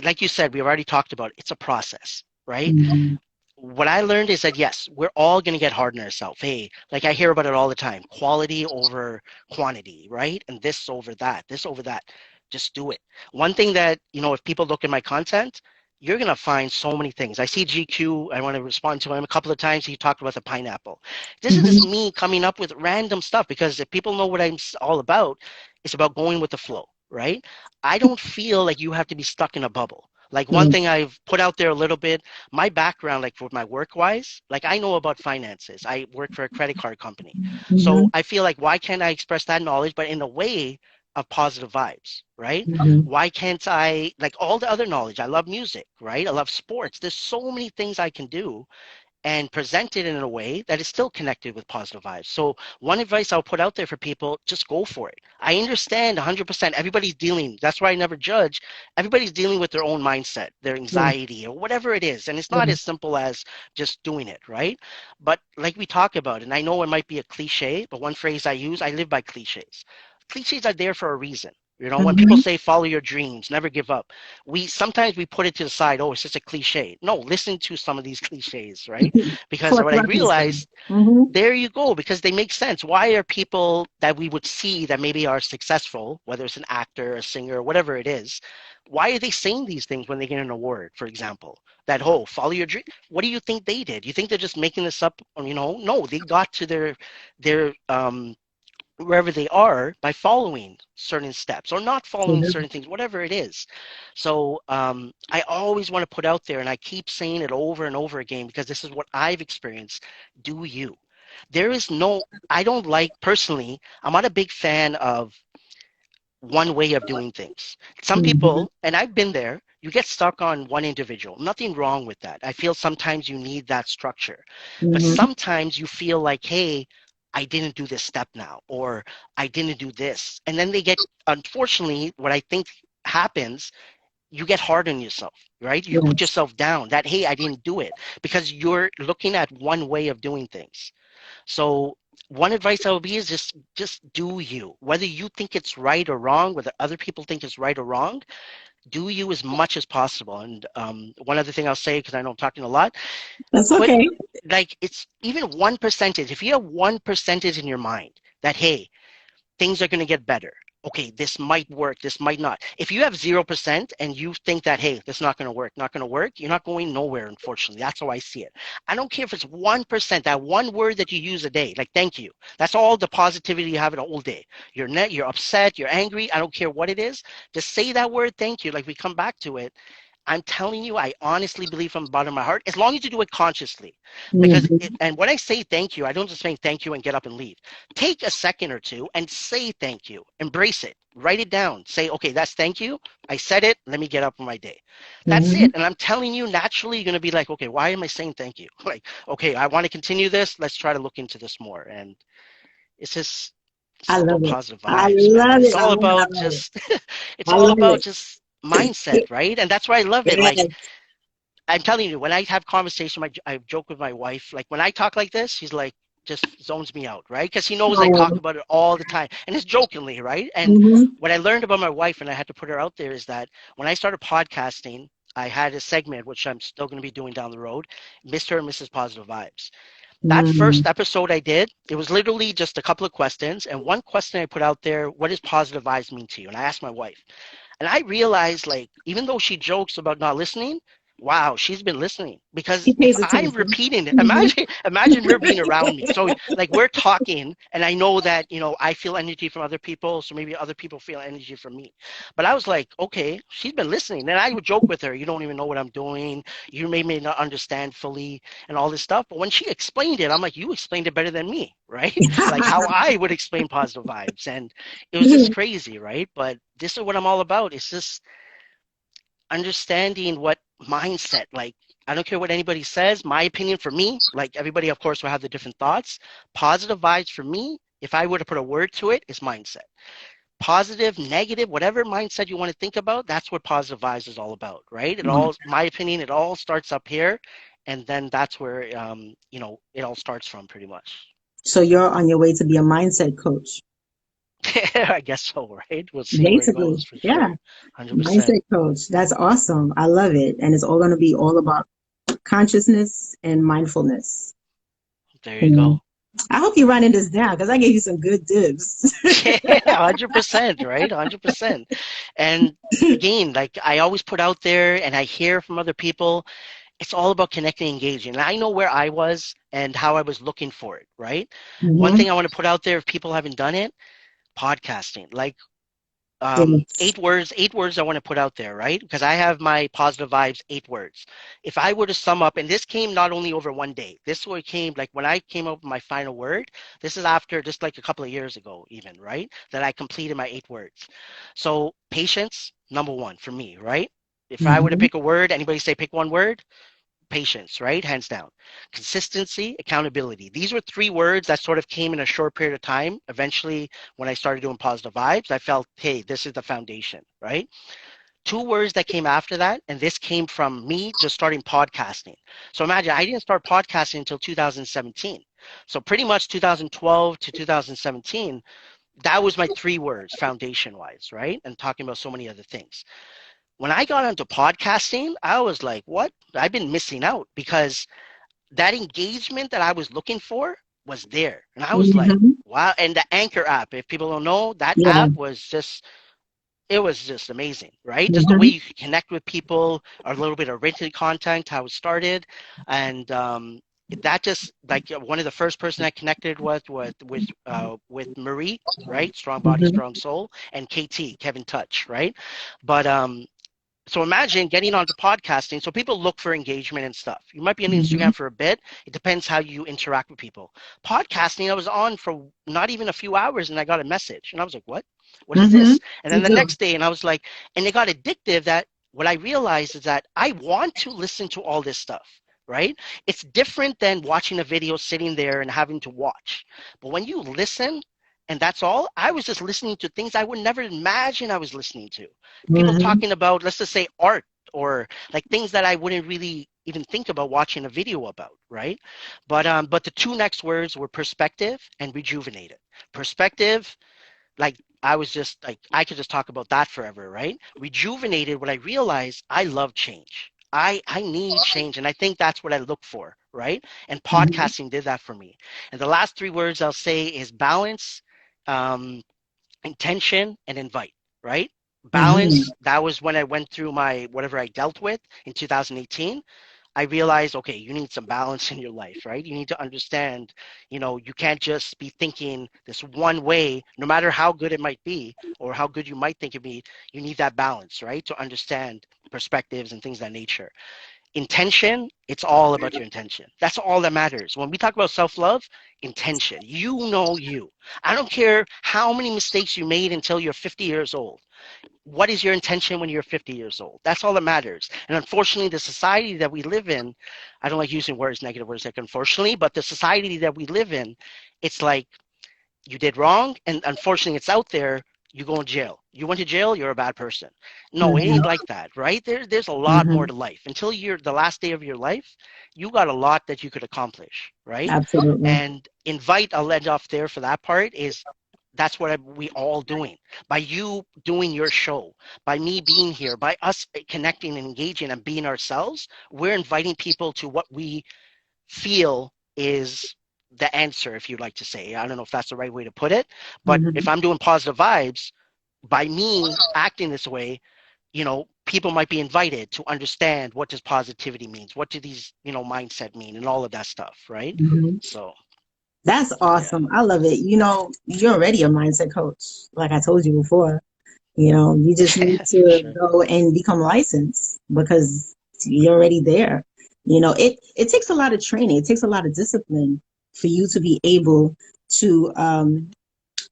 Like you said, we've already talked about, it's a process, right? mhm, What I learned is that yes, we're all going to get hard on ourselves. Hey, like I hear about it all the time, quality over quantity, right? And this over that, this over that. Just do it. One thing that, if people look at my content, you're going to find so many things. I see GQ, I want to respond to him a couple of times. He talked about the pineapple. This is just mhm. me coming up with random stuff because if people know what I'm all about, it's about going with the flow, right? I don't feel like you have to be stuck in a bubble. Like one Right. thing I've put out there a little bit, my background, like for my work wise, like I know about finances. I work for a credit card company. So Mhm, I feel like why can't I express that knowledge, but in a way of positive vibes, right? mhm. Why can't I, like all the other knowledge? I love music, right? I love sports. There's so many things I can do and present it in a way that is still connected with positive vibes. So one advice I'll put out there for people, just go for it. I understand 100%. Everybody's dealing, that's why I never judge. Everybody's dealing with their own mindset, their Right. anxiety or whatever it is. And it's not Right. as simple as just doing it, right? But like we talk about, and I know it might be a cliche, but one phrase I use, I live by cliches. Cliches are there for a reason. When people Mhm. say follow your dreams, never give up, we sometimes we put it to the side. Oh, it's just a cliche. No, listen to some of these cliches, right? Because Cross what I reference them. realized, Mhm. there you go, because they make sense. Why are people that we would see that maybe are successful, whether it's an actor, a singer, whatever it is, why are they saying these things when they get an award, for example? That, oh, follow your dream. What do you think they did? You think they're just making this up? No, they got to their wherever they are by following certain steps or not following Mhm. certain things, whatever it is. So I always want to put out there, and I keep saying it over and over again because this is what I've experienced. Do you? There is no, I don't like personally, I'm not a big fan of one way of doing things. Some Mhm. people, and I've been there, you get stuck on one individual. Nothing wrong with that. I feel sometimes you need that structure. But Mhm. sometimes you feel like, hey, I didn't do this step now, or I didn't do this. And then they get, unfortunately, what I think happens, you get hard on yourself, right? You put Yes. yourself down that, hey, I didn't do it because you're looking at one way of doing things. So one advice I would be is just do you. Whether you think it's right or wrong, whether other people think it's right or wrong, do you as much as possible. And one other thing I'll say, because I know I'm talking a lot, That's put okay. like it's even 1%. If you have 1% in your mind that, hey, things are going to get better. Okay, this might work, this might not. If you have 0% and you think that, hey, this is not going to work, not going to work, you're not going nowhere, unfortunately. That's how I see it. I don't care if it's 1%, that one word that you use a day, like thank you. That's all the positivity you have in a whole day. You're upset, you're angry, I don't care what it is. Just say that word, thank you, like we come back to it. I'm telling you, I honestly believe from the bottom of my heart, as long as you do it consciously. Hmm. And when I say thank you, I don't just mean thank you and get up and leave. Take a second or two and say thank you. Embrace it. Write it down. Say, okay, that's thank you. I said it. Let me get up on my day. That's Hmm. it. And I'm telling you, naturally, you're going to be like, okay, why am I saying thank you? Like, okay, I want to continue this. Let's try to look into this more. And it's I all love about it. positive I vibes, man. love It's it. I all love it. I about love it. just, it's I all love about it. just mindset, right? And that's why I love it. Like, Yes. I'm telling you, when I have conversation, I joke with my wife. Like when I talk like this, she's like, just zones me out, right? Because he knows I talk Oh. about it all the time, and it's jokingly, right? And Hmm. what I learned about my wife, and I had to put her out there, is that when I started podcasting, I had a segment which I'm still going to be doing down the road, Mr. and Mrs. Positive Vibes. That Mm. first episode I did, it was literally just a couple of questions, and one question I put out there: what does positive vibes mean to you? And I asked my wife. And I realized, like, even though she jokes about not listening, wow, she's been listening He because pays I'm attention. repeating it. Hmm. Imagine her being around me. So, like, we're talking, and I know that, I feel energy from other people. So maybe other people feel energy from me. But I was like, okay, she's been listening. And I would joke with her, you don't even know what I'm doing. You may not understand fully and all this stuff. But when she explained it, I'm like, you explained it better than me, right? Like how I would explain positive vibes. And it was just crazy, right? But this is what I'm all about. It's just understanding what mindset, like, I don't care what anybody says. My opinion for me, like everybody, of course, will have the different thoughts. Positive vibes for me, if I were to put a word to it, is mindset. Positive, negative, whatever mindset you want to think about, that's what positive vibes is all about, right? It all, my opinion, it all starts up here, and then that's where it all starts from, pretty much. So you're on your way to be a mindset coach. I guess so, right? We'll see where it Basically, goes for yeah. sure. 100%. Mindset coach. That's awesome. I love it. And it's all going to be all about consciousness and mindfulness. There you Mm. go. I hope you're writing this down because I gave you some good tips. Yeah, 100%, right? 100%. And again, like I always put out there and I hear from other people, it's all about connecting, engaging. And I know where I was and how I was looking for it, right? One Hmm. thing I want to put out there, if people haven't done it, podcasting. Like Yes. eight words I want to put out there, right? Because I have my positive vibes 8 words. If I were to sum up, and this came not only over one day, this word came like when I came up with my final word. This is after just like a couple of years ago, even, right? That I completed my 8 words. So patience, number one for me, right? If I were to Hmm. pick a word, anybody say pick one word? Patience, right? Hands down. Consistency, accountability. These were 3 words that sort of came in a short period of time. Eventually, when I started doing positive vibes, I felt, hey, this is the foundation, right? 2 words that came after that, and this came from me just starting podcasting. So imagine I didn't start podcasting until 2017. So pretty much 2012 to 2017, that was my 3 words foundation wise, right? And talking about so many other things. When I got into podcasting, I was like, what? I've been missing out because that engagement that I was looking for was there. And I was like, Hmm. wow. And the Anchor app, if people don't know, that Yeah. app was just, it was just amazing, right? Just the way Hmm. you could connect with people, a little bit of written content, how it started. And that just like one of the first person I connected with Marie, right? Strong body, Hmm. strong soul, and KT, Kevin Touch, right? But so imagine getting onto podcasting. So people look for engagement and stuff. You might be on Hmm. Instagram for a bit. It depends how you interact with people. Podcasting, I was on for not even a few hours and I got a message. And I was like, what? What is Hmm. this? And Me then the too. next day, and I was like, and it got addictive that what I realized is that I want to listen to all this stuff, right? It's different than watching a video sitting there and having to watch. But when you listen, and that's all, I was just listening to things I would never imagine I was listening to people Hmm. talking about, let's just say, art or like things that I wouldn't really even think about watching a video about, right? But the two next words were perspective and rejuvenated. Perspective, like I was just like I could just talk about that forever, right? Rejuvenated when I realized I love change. I need change, and I think that's what I look for, right? And Mm-hmm. podcasting did that for me. And the last three words I'll say is balance, um, intention, and invite, right? Mm-hmm. Balance, that was when I went through my whatever I dealt with in 2018. I realized, okay, you need some balance in your life, right? You need to understand, you can't just be thinking this one way, no matter how good it might be or how good you might think it be. You need that balance, right? To understand perspectives and things of that nature. Intention, it's all about your intention. That's all that matters. When we talk about self-love, intention. You know you. I don't care how many mistakes you made until you're 50 years old. What is your intention when you're 50 years old? That's all that matters. And unfortunately, the society that we live in, I don't like using words, negative words like unfortunately, but the society that we live in, it's like you did wrong, and unfortunately, it's out there. You go in jail. You went to jail, you're a bad person. No, it ain't Mm-hmm. like that, right? There's a lot more Mm-hmm. to life. Until you're the last day of your life, you got a lot that you could accomplish, right? Absolutely. And invite, I'll end off there for that part, is that's what we all doing. By you doing your show, by me being here, by us connecting and engaging and being ourselves, we're inviting people to what we feel is the answer, if you'd like to say. I don't know if that's the right way to put it, but if Mm-hmm. I'm doing positive vibes, by me acting this way, people might be invited to understand what does positivity means, what do these, mindset mean, and all of that stuff, right? Mm-hmm. So, That's yeah. awesome. I love it. You're already a mindset coach, like I told you before. You just need For to sure. go and become licensed because you're already there. It takes a lot of training. It takes a lot of discipline for you to be able to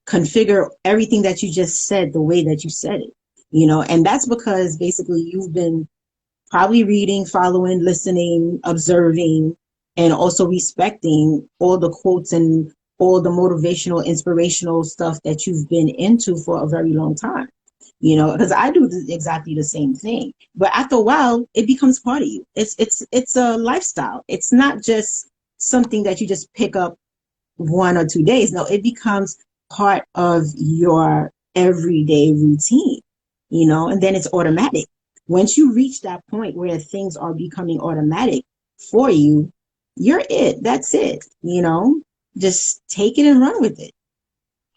configure everything that you just said the way that you said it. And that's because basically you've been probably reading, following, listening, observing, and also respecting all the quotes and all the motivational, inspirational stuff that you've been into for a very long time. Because I do exactly the same thing. But after a while, it becomes part of you. It's a lifestyle. It's not just something that you just pick up 1 or 2 days. No, it becomes part of your everyday routine, and then it's automatic. Once you reach that point where things are becoming automatic for you, you're it. That's it. Just take it and run with it.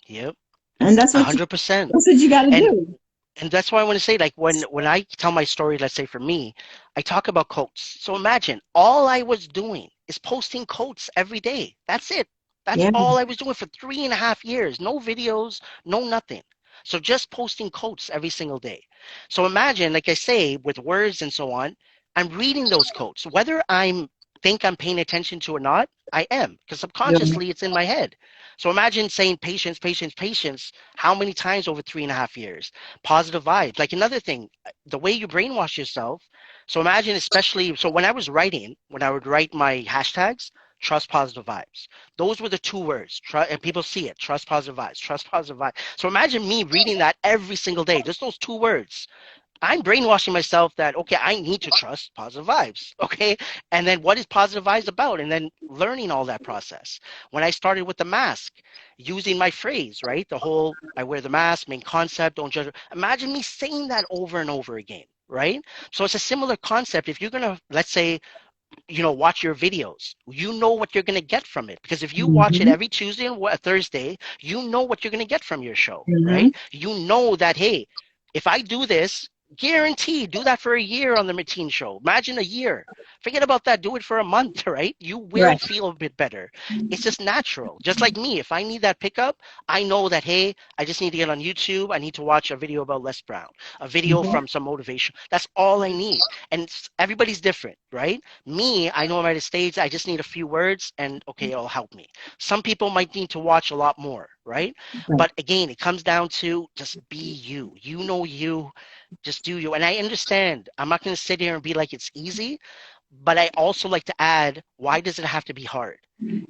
Yep. And that's what you 100%. that's what you gotta And do. and that's why I want to say, like, when I tell my story, let's say for me, I talk about quotes. So imagine all I was doing is posting quotes every day. That's it. That's Yeah. all I was doing for 3.5 years. No videos, no nothing. So just posting quotes every single day. So imagine, like I say, with words and so on, I'm reading those quotes. Whether I'm think I'm paying attention to or not, I am, because Yeah. subconsciously it's in my head. So imagine saying patience, patience, patience, how many times over 3.5 years? Positive vibes. Like another thing, the way you brainwash yourself. So imagine, especially, so when I was writing, when I would write my hashtags, trust positive vibes. Those were the two words. And people see it. Trust positive vibes. Trust positive vibes. So imagine me reading that every single day. Just those two words. I'm brainwashing myself that, okay, I need to trust positive vibes. Okay. And then what is positive vibes about? And then learning all that process. When I started with the mask, using my phrase, right? The whole I wear the mask, main concept, don't judge. Imagine me saying that over and over again. Right. So it's a similar concept. If you're going to, let's say, watch your videos, you know what you're going to get from it, because if you watch it Hmm. every Tuesday and Thursday, you know what you're going to get from your show, Hmm. right? You know that, hey, if I do this, guaranteed, do that for a year on the Martine show. Imagine a year. Forget about that. Do it for a month, right? You will Right. feel a bit better. It's just natural. Just like me, if I need that pickup, I know that, hey, I just need to get on YouTube. I need to watch a video about Les Brown, a video Hmm. from some motivation. That's all I need. And everybody's different, right? Me, I know I'm at a stage, I just need a few words and okay, it'll help me. Some people might need to watch a lot more, right? Right. But again, it comes down to just be you. You know you, just do you. And I understand. I'm not going to sit here and be like it's easy, but I also like to add, why does it have to be hard?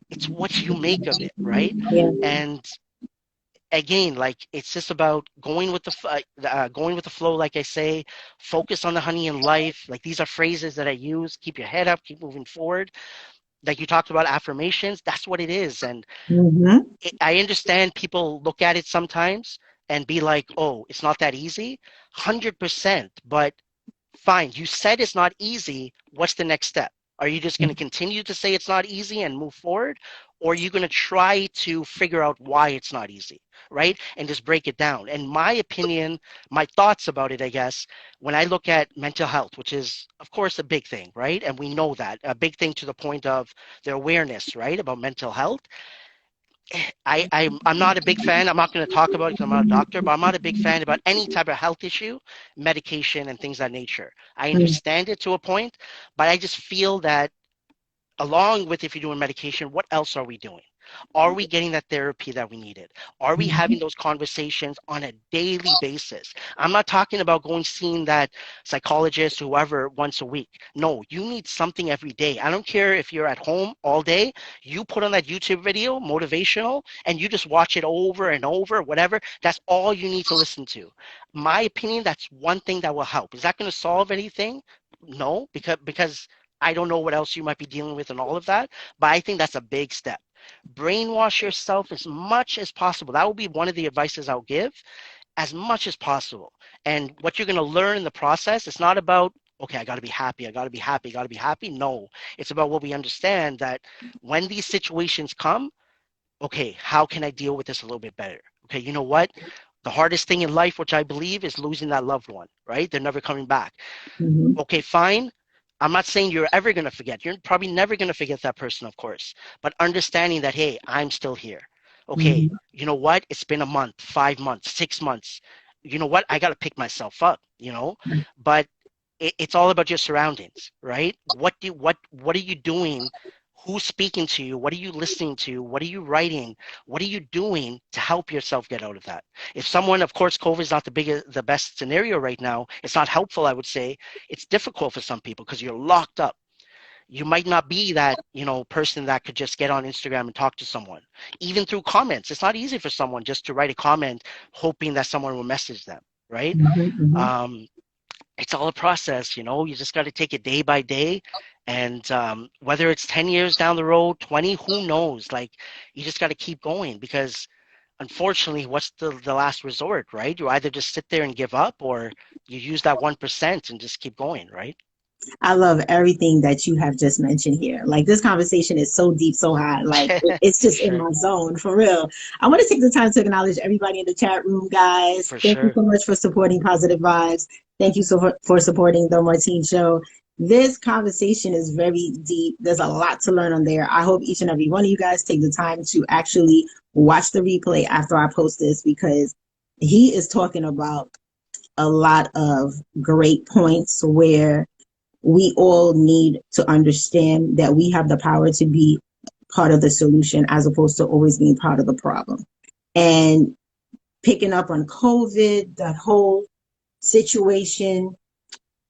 It's what you make of it, right? Yeah. And again, like it's just about going with going with the flow. Like I say, focus on the honey in life. Like these are phrases that I use. Keep your head up. Keep moving forward. Like you talked about affirmations. That's what it is. And Mm-hmm. I understand people look at it sometimes and be like, "Oh, it's not that easy." 100%. But fine, you said it's not easy. What's the next step? Are you just going to continue to say it's not easy and move forward? Or are you going to try to figure out why it's not easy, right? And just break it down. And my opinion, my thoughts about it, I guess, when I look at mental health, which is, of course, a big thing, right? And we know that, a big thing to the point of the awareness, right, about mental health. I'm not a big fan. I'm not going to talk about it because I'm not a doctor, but I'm not a big fan about any type of health issue, medication, and things of that nature. I understand it to a point, but I just feel that along with if you're doing medication, what else are we doing? Are we getting that therapy that we needed? Are we having those conversations on a daily basis? I'm not talking about going seeing that psychologist, whoever, once a week. No, you need something every day. I don't care if you're at home all day. You put on that YouTube video, motivational, and you just watch it over and over, whatever. That's all you need to listen to. My opinion, that's one thing that will help. Is that going to solve anything? No, because I don't know what else you might be dealing with and all of that, but I think that's a big step. Brainwash yourself as much as possible. That will be one of the advices I'll give, as much as possible. And what you're going to learn in the process, it's not about, okay, I got to be happy, I got to be happy, I got to be happy. No, it's about what we understand that when these situations come, okay, how can I deal with this a little bit better? Okay, you know what? The hardest thing in life, which I believe, is losing that loved one, right? They're never coming back. Mm-hmm. Okay, fine. I'm not saying you're ever going to forget. You're probably never going to forget that person, of course. But understanding that, hey, I'm still here. Okay, Mm-hmm. you know what? It's been a month, 5 months, 6 months. You know what? I got to pick myself up. But it's all about your surroundings, right? What are you doing? Who's speaking to you? What are you listening to? What are you writing? What are you doing to help yourself get out of that? If someone, of course, COVID is not the best scenario right now. It's not helpful, I would say. It's difficult for some people because you're locked up. You might not be that, person that could just get on Instagram and talk to someone. Even through comments, it's not easy for someone just to write a comment hoping that someone will message them, right? Mm-hmm. Um, it's all a process. You just got to take it day by day. And whether it's 10 years down the road, 20, who knows? Like, you just got to keep going because unfortunately, what's the last resort, right? You either just sit there and give up or you use that 1% and just keep going, right? I love everything that you have just mentioned here. Like this conversation is so deep, so high. Like it's For just in sure. my zone for real. I want to take the time to acknowledge everybody in the chat room, guys. For Thank you sure. so much for supporting Positive Vibes. Thank you for supporting the Martine Show. This conversation is very deep. There's a lot to learn on there. I hope each and every one of you guys take the time to actually watch the replay after I post this because he is talking about a lot of great points where we all need to understand that we have the power to be part of the solution as opposed to always being part of the problem. And picking up on COVID, that whole situation,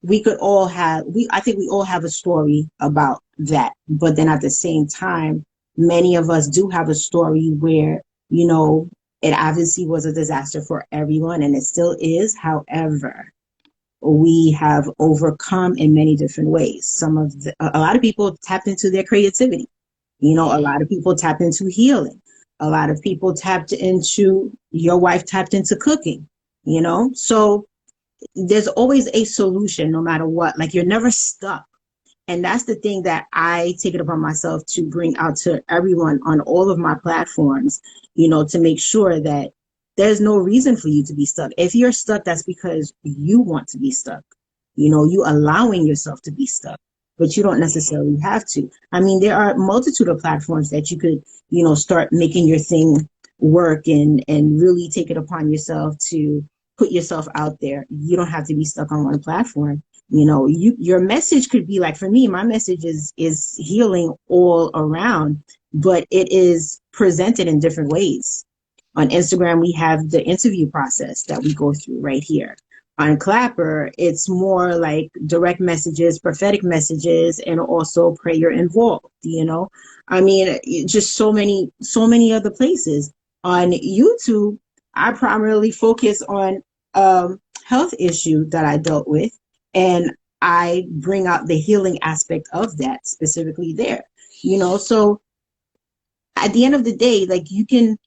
we could all have, I think we all have a story about that. But then at the same time, many of us do have a story where, it obviously was a disaster for everyone and it still is. However, we have overcome in many different ways. A lot of people tapped into their creativity. A Hmm. lot of people tapped into healing. A lot of people your wife tapped into cooking. So there's always a solution no matter what. Like you're never stuck. And that's the thing that I take it upon myself to bring out to everyone on all of my platforms, to make sure that there's no reason for you to be stuck. If you're stuck, that's because you want to be stuck. You allowing yourself to be stuck, but you don't Hmm. necessarily have to. I mean, there are a multitude of platforms that you could, start making your thing work and really take it upon yourself to put yourself out there. You don't have to be stuck on one platform. Your message could be like, for me, my message is healing all around, but it is presented in different ways. On Instagram, we have the interview process that we go through right here. On Clapper, it's more like direct messages, prophetic messages, and also prayer involved. I mean, just so many other places. On YouTube, I primarily focus on health issue that I dealt with, and I bring out the healing aspect of that specifically there. So at the end of the day, like you can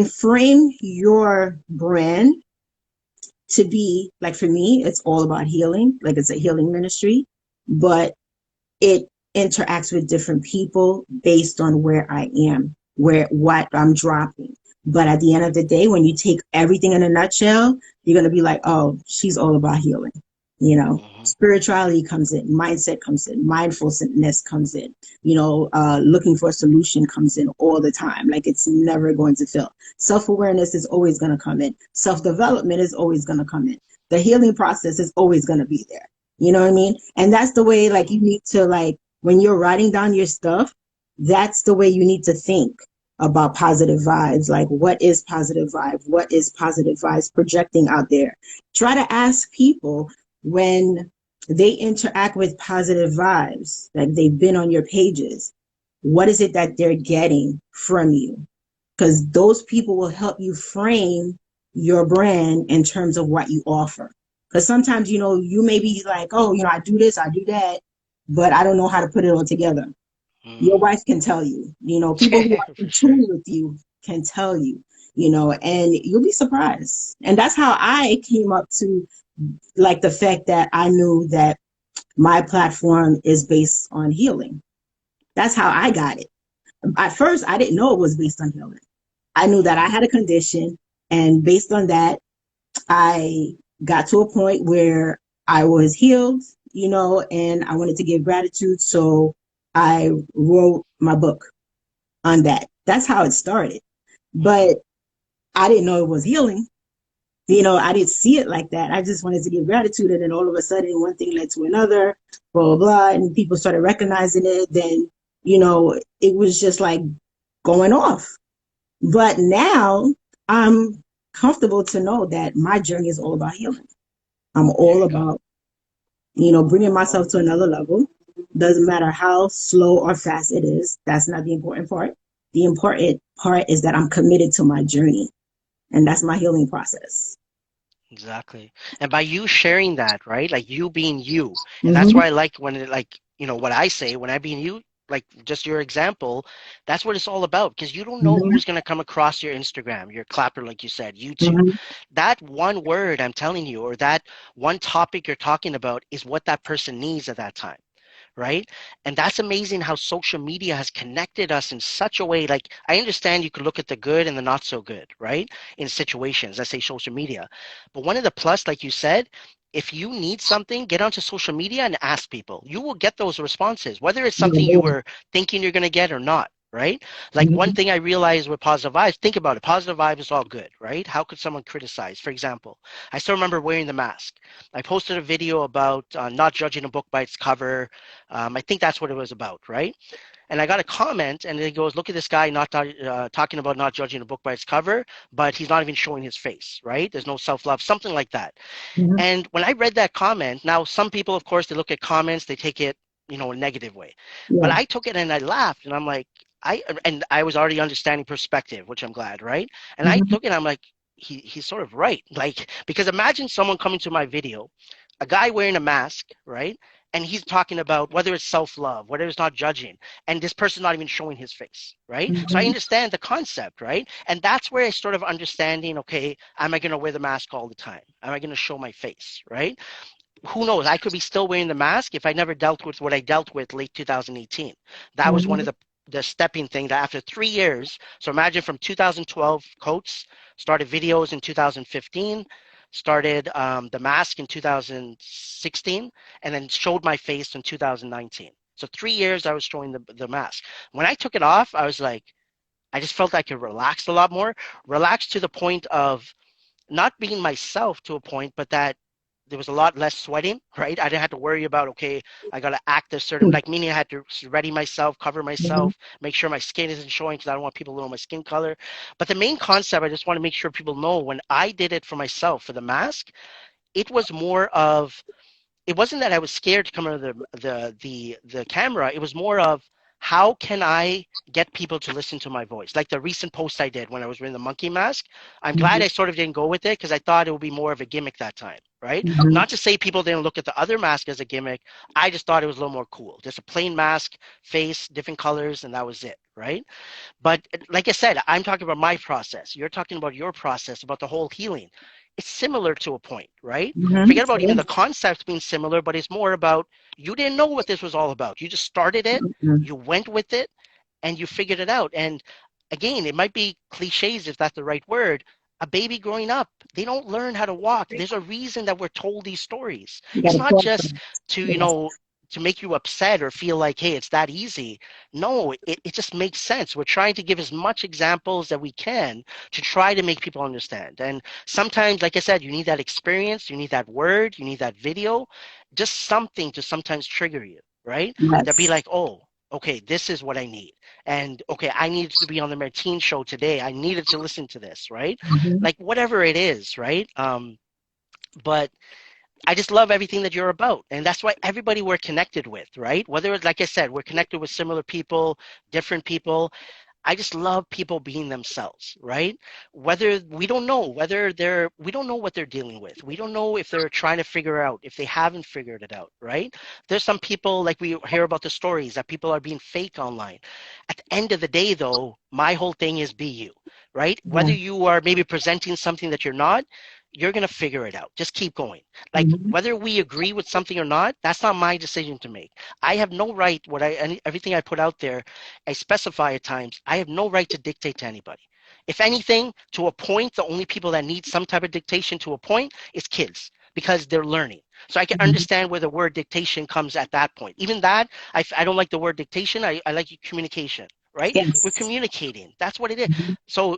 frame your brand to be like, for me, it's all about healing. Like, it's a healing ministry, but it interacts with different people based on where I am, where what I'm dropping. But at the end of the day, when you take everything in a nutshell, you're gonna be like, oh, she's all about healing. Mm-hmm. Spirituality comes in, mindset comes in, mindfulness comes in. Looking for a solution comes in all the time. Like, it's never going to fail. Self-awareness is always going to come in. Self-development is always going to come in. The healing process is always going to be there. You know what I mean? And that's the way, like, you need to, like, when you're writing down your stuff, that's the way you need to think about positive vibes. Like, what is positive vibe? What is positive vibes projecting out there? Try to ask people when they interact with positive vibes, that they've been on your pages, what is it that they're getting from you? Because those people will help you frame your brand in terms of what you offer. Because sometimes, you may be like, oh, I do this, I do that, but I don't know how to put it all together. Your Mm. wife can tell you, people who are For in sure. tune with you can tell you, and you'll be surprised. And that's how I came up to, like, the fact that I knew that my platform is based on healing. That's how I got it. At first, I didn't know it was based on healing. I knew that I Mm-hmm. had a condition, and based on that, I got to a point where I was healed, and I wanted to give gratitude. So I wrote my book on that. That's how it started. Mm-hmm. But I didn't know it was healing. I didn't see it like that. I just wanted to give gratitude. And then all of a sudden, one thing led to another, blah, blah, blah. And people started recognizing it. Then, it was just like going off. But now I'm comfortable to know that my journey is all about healing. I'm There all you go. about, bringing myself to another level. Doesn't matter how slow or fast it is. That's not the important part. The important part is that I'm committed to my journey, and that's my healing process. Exactly. And by you sharing that, right? Like you being you. And that's Mm-hmm. why I like when it like, what I say when I being you, like just your example, that's what it's all about because you don't know Mm-hmm. who's going to come across your Instagram, your clapper, like you said, YouTube. Mm-hmm. That one word I'm telling you, or that one topic you're talking about is what that person needs at that time, right? And that's amazing how social media has connected us in such a way. Like, I understand you could look at the good and the not so good, right? In situations, let's say social media. But one of the plus, like you said, if you need something, get onto social media and ask people. You will get those responses, whether it's something you were thinking you're going to get or not, right? Like one Mm-hmm. thing I realized with positive vibes, think about it. Positive vibe is all good, right? How could someone criticize? For example, I still remember wearing the mask. I posted a video about not judging a book by its cover. I think that's what it was about, right? And I got a comment, and it goes, "Look at this guy not talking about not judging a book by its cover, but he's not even showing his face, right? There's no self-love, something like that." Mm-hmm. And when I read that comment, now some people, of course, they look at comments, they take it, a negative way. But Yeah. I took it and I laughed, and I'm like, I was already understanding perspective, which I'm glad, right? And I Mm-hmm. took it, I'm like, he's sort of right, like because imagine someone coming to my video, a guy wearing a mask, right? And he's talking about whether it's self-love, whether it's not judging, and this person's not even showing his face, right? So I Mm-hmm. understand the concept, right? And that's where I sort of understanding, okay, am I going to wear the mask all the time? Am I going to show my face, right? Who knows? I could be still wearing the mask if I never dealt with what I dealt with late 2018. That was one of Mm-hmm. the stepping thing that after 3 years. So imagine from 2012 coats, started videos in 2015, started the mask in 2016, and then showed my face in 2019. So 3 years I was showing the mask. When I took it off, I was like, I just felt I could relax a lot more, relax to the point of not being myself to a point, but that there was a lot less sweating, right? I didn't have to worry about, okay, I got to act a certain, like meaning I had to ready myself, cover Mm-hmm. myself, make sure my skin isn't showing because I don't want people to know my skin color. But the main concept, I just want to make sure people know when I did it for myself for the mask, it was more of, it wasn't that I was scared to come under the camera. It was more of how can I get people to listen to my voice? Like the recent post I did when I was wearing the monkey mask. I'm glad Mhm. I sort of didn't go with it because I thought it would be more of a gimmick that time, right? Mhm. Not to say people didn't look at the other mask as a gimmick. I just thought it was a little more cool. Just a plain mask, face, different colors, and that was it, right? But like I said, I'm talking about my process. You're talking about your process, about the whole healing. It's similar to a point, right? Mhm. Forget about even the Yeah. concepts being similar, but it's more about you didn't know what this was all about. You just started it, Mhm. you went with it, and you figured it out. And again, it might be cliches if that's the right word. A baby growing up, they don't learn how to walk. There's a reason that we're told these stories. You got It's to not pause. just to, Yes. to make you upset or feel like, hey, it's that easy. No, it just makes sense. We're trying to give as much examples that we can to try to make people understand. And sometimes, like I said, you need that experience, you need that word, you need that video, just something to sometimes trigger you, right? To be Yes. like, oh, okay, this is what I need. And okay, I needed to be on the Martine show today. I needed to listen to this, right? Mhm. Like whatever it is, right? But I just love everything that you're about. And that's why everybody we're connected with, right? Whether it's like I said, we're connected with similar people, different people. I just love people being themselves, right? Whether we don't know whether we don't know what they're dealing with. We don't know if they're trying to figure out, if they haven't figured it out, right? There's some people like we hear about the stories that people are being fake online. At the end of the day, though, my whole thing is be you, right? Whether Yeah. you are maybe presenting something that you're not, you're going to figure it out. Just keep going. Like Mhm. whether we agree with something or not, that's not my decision to make. I have no right, everything I put out there, I specify at times, I have no right to dictate to anybody. If anything, to a point, the only people that need some type of dictation to a point is kids because they're learning. So I can Mhm. understand where the word dictation comes at that point. Even that, I don't like the word dictation. I like communication, right? We're Yes. communicating. That's what it is. Mhm. So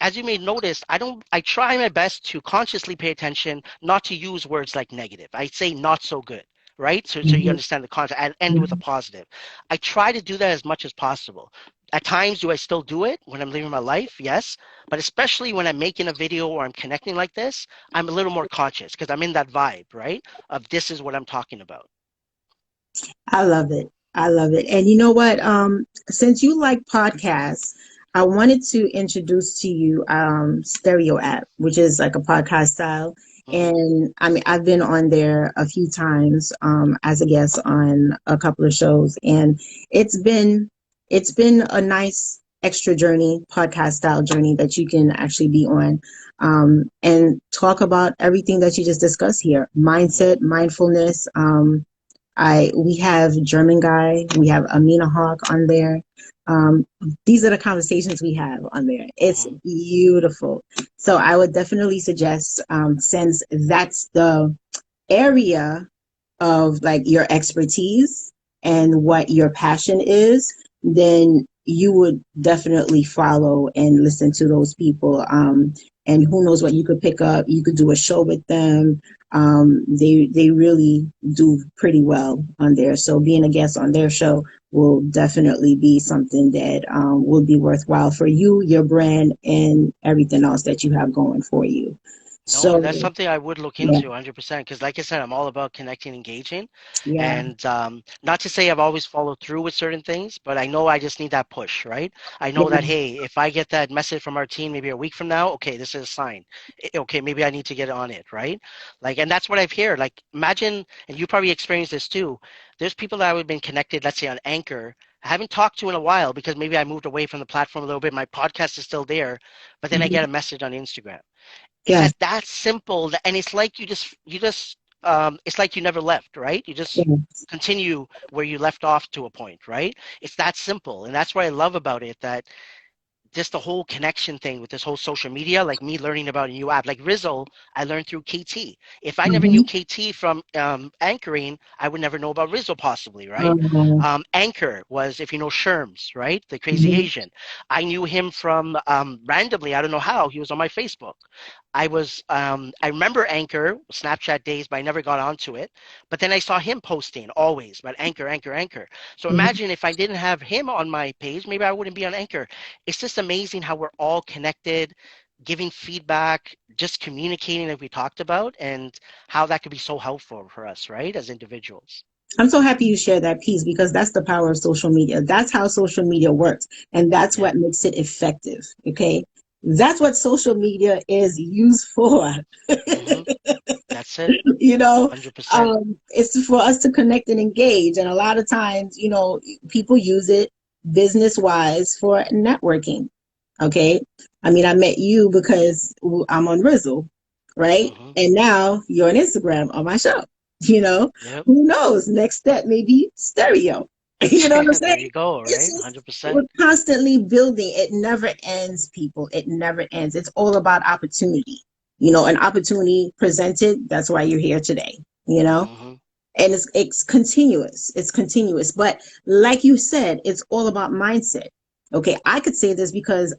as you may notice, I try my best to consciously pay attention, not to use words like negative. I say not so good, right? So you Mhm. understand the concept and end with a Mhm. positive. I try to do that as much as possible. At times, do I still do it when I'm living my life? Yes. But especially when I'm making a video or I'm connecting like this, I'm a little more conscious because I'm in that vibe, right? Of this is what I'm talking about. I love it. I love it. And you know what? Since you like podcasts, I wanted to introduce to you Stereo app, which is like a podcast style. Hmm. And I mean, I've been on there a few times as a guest on a couple of shows, and it's been it's been a nice extra journey, podcast style journey that you can actually be on and talk about everything that you just discussed here: Hmm. mindset, mindfulness. We have German guy, we have Amina Hawk on there. Um, these are the conversations we have on there. It's Hmm. beautiful. So I would definitely suggest, since that's the area of like your expertise and what your passion is, then you would definitely follow and listen to those people. And who knows what you could pick up? You could do a show with them. They really do pretty well on there. So being a guest on their show will definitely be something that will be worthwhile for you, your brand, and everything else that you have going for you. No, and that's So something I would look yeah, into 100% because, like I said, I'm all about connecting, engaging, yeah, and not to say I've always followed through with certain things, but I know I just need that push, right? I know yeah. that hey, if I get that message from our team maybe a week from now, okay, this is a sign. Okay, maybe I need to get on it, right? Like, and that's what I've heard. Like, imagine, and you probably experienced this too. There's people that have been connected, let's say on Anchor. I haven't talked to in a while because maybe I moved away from the platform a little bit. My podcast is still there, but then I get Mhm. a message on Instagram. It's Yes, that simple, and it's like you just it's like you never left, right? You just yes. continue where you left off to a point, right? It's that simple, and that's what I love about it, that just the whole connection thing with this whole social media, like me learning about a new app, like Rizzle, I learned through KT. If I never knew Mhm. KT from anchoring, I would never know about Rizzle possibly, right? Um, Anchor was, if you know Sherms, right? The crazy mhm. Asian. I knew him from randomly, I don't know how, he was on my Facebook. I remember Anchor, Snapchat days, but I never got onto it. But then I saw him posting always about Anchor, Anchor, Anchor. So Mhm. imagine if I didn't have him on my page, maybe I wouldn't be on Anchor. It's just amazing how we're all connected, giving feedback, just communicating like we talked about, and how that could be so helpful for us, right, as individuals. I'm so happy you shared that piece because that's the power of social media. That's how social media works. And that's Yeah. what makes it effective. Okay. That's what social media is used for. Hmm. That's it. you know, 100%. it's for us to connect and engage. And a lot of times, people use it business wise for networking. Okay. I mean, I met you because I'm on Rizzle, right? Hmm. And now you're on Instagram on my show. You know, Yep. who knows? Next step may be stereo. You know what I'm There saying? you go, It's right? just, we're 100%. constantly building. It never ends, people. It never ends. It's all about opportunity. An opportunity presented. That's why you're here today. You know, Hmm. and it's continuous. It's continuous. But like you said, it's all about mindset. Okay, I could say this because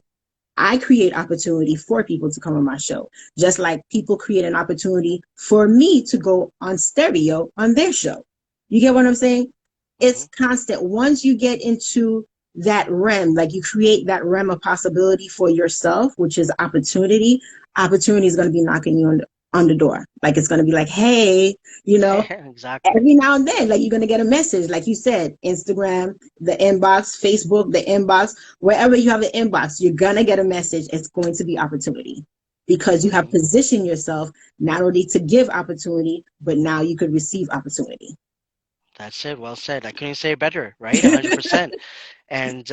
I create opportunity for people to come on my show, just like people create an opportunity for me to go on stereo on their show. You get what I'm saying? Hmm. It's constant. Once you get into that realm, like you create that realm of possibility for yourself, which is opportunity, opportunity is going to be knocking you on the door. Like it's going to be like, hey, you know, Exactly. every now and then, like you're going to get a message, like you said, Instagram, the inbox, Facebook, the inbox, wherever you have an inbox, you're going to get a message. It's going to be opportunity because you have Hmm. positioned yourself not only to give opportunity, but now you could receive opportunity. That's it. Well said. I couldn't say it better, right? 100%. And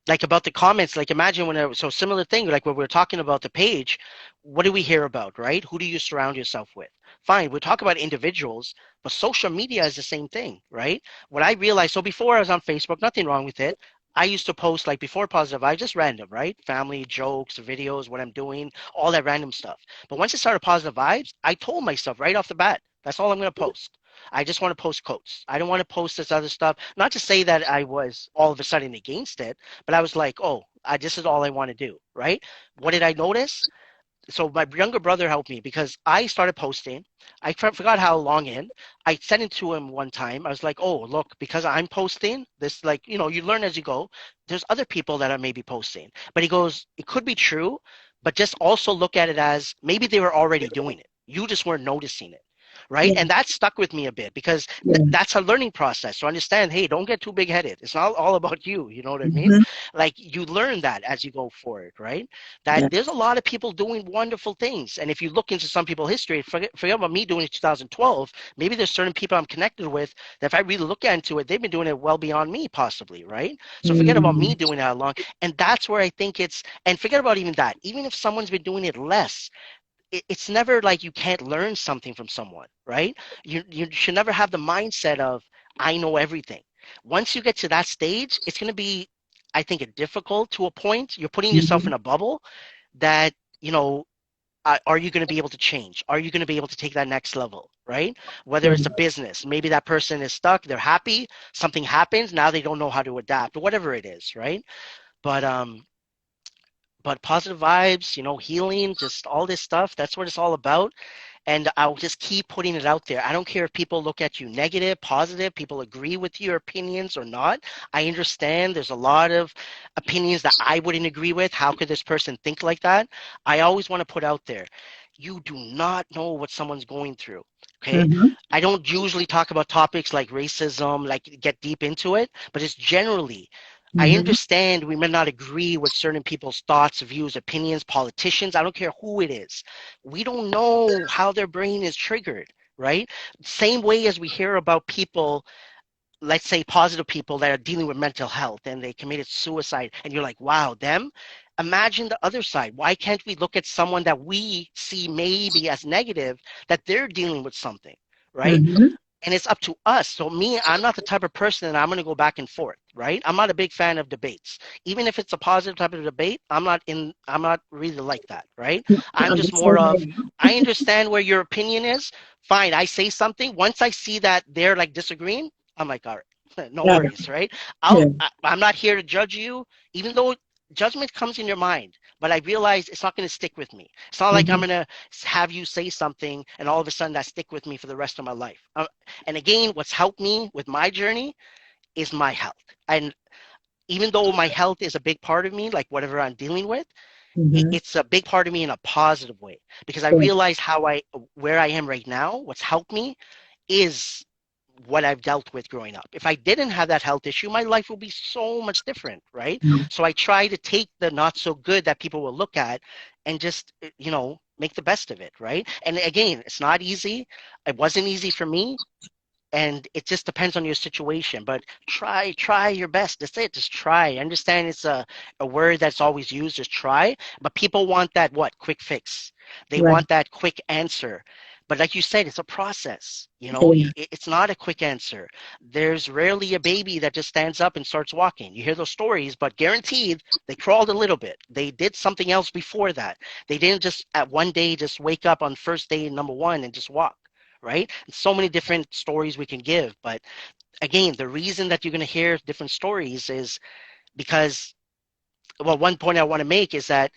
like about the comments, like imagine when so similar thing, like when we're talking about the page, what do we hear about, right? Who do you surround yourself with? Fine, we talk about individuals, but social media is the same thing, right? What I realized, so before I was on Facebook, nothing wrong with it. I used to post like before Positive Vibes, just random, right? Family jokes, videos, what I'm doing, all that random stuff. But once I started Positive Vibes, I told myself right off the bat, that's all I'm going to post. I just want to post quotes. I don't want to post this other stuff. Not to say that I was all of a sudden against it, but I was like, oh, this is all I want to do, right? What did I notice? So my younger brother helped me because I started posting. I forgot how long in. I sent it to him one time. I was like, "Oh, look, because I'm posting this, like, you learn as you go. There's other people that are maybe posting." But he goes, "It could be true, but just also look at it as maybe they were already doing it. You just weren't noticing it." Right. Yeah, And that stuck with me a bit because yeah. that's a learning process. So understand, hey, don't get too big headed. It's not all about you. You know what I mean? Hmm. Like you learn that as you go forward, right? That Yeah. there's a lot of people doing wonderful things. And if you look into some people's history, forget about me doing it in 2012, maybe there's certain people I'm connected with that if I really look into it, they've been doing it well beyond me, possibly, right? So forget about me Mm-hmm. doing that long. And that's where I think and forget about even that. Even if someone's been doing it less, it's never like you can't learn something from someone, right? You should never have the mindset of I know everything. Once you get to that stage, it's going to be, I think, difficult to a point. You're putting yourself in a bubble that you know are you going to be able to change? Are you going to be able to take that next level, right? Whether it's a business, maybe that person is stuck, they're happy, something happens, now they don't know how to adapt, or whatever it is, right? But but positive vibes, healing, just all this stuff, that's what it's all about. And I'll just keep putting it out there. I don't care if people look at you negative, positive, people agree with your opinions or not. I understand there's a lot of opinions that I wouldn't agree with. How could this person think like that? I always want to put out there, you do not know what someone's going through. Okay. Hmm. I don't usually talk about topics like racism, like get deep into it, but it's generally I Hmm. understand we may not agree with certain people's thoughts, views, opinions, politicians. I don't care who it is. We don't know how their brain is triggered, right? Same way as we hear about people, let's say positive people that are dealing with mental health and they committed suicide, and you're like, wow, them. Imagine the other side. Why can't we look at someone that we see maybe as negative, that they're dealing with something, right? Hmm. And it's up to us. So me, I'm not the type of person that I'm going to go back and forth, right? I'm not a big fan of debates. Even if it's a positive type of debate, I'm not really like that, right? I'm I'm the just more same of, way. I understand where your opinion is. Fine, I say something. Once I see that they're like disagreeing, I'm like, all right, no Yeah. worries, right? Yeah. I'm not here to judge you, even though judgment comes in your mind, but I realize it's not going to stick with me. It's not like I'm Hmm. going to have you say something and all of a sudden that stick with me for the rest of my life. And again, what's helped me with my journey is my health. And even though my health is a big part of me, like whatever I'm dealing with, Hmm. it's a big part of me in a positive way because I realize where I am right now, what's helped me is what I've dealt with growing up. If I didn't have that health issue, my life would be so much different, right? So I try to take the not so good that people will look at and just, make the best of it, right? And again, it's not easy. It wasn't easy for me, and it just depends on your situation, but try your best. That's it. Just try. I understand it's a word that's always used, just try, but people want that, what, quick fix. They Right. want that quick answer, but like you said, it's a process. Yeah. It's not a quick answer. There's rarely a baby that just stands up and starts walking. You hear those stories, but guaranteed they crawled a little bit. They did something else before that. They didn't just at one day just wake up on first day number one and just walk, right? So many different stories we can give. But again, the reason that you're going to hear different stories is because, well, one point I want to make is that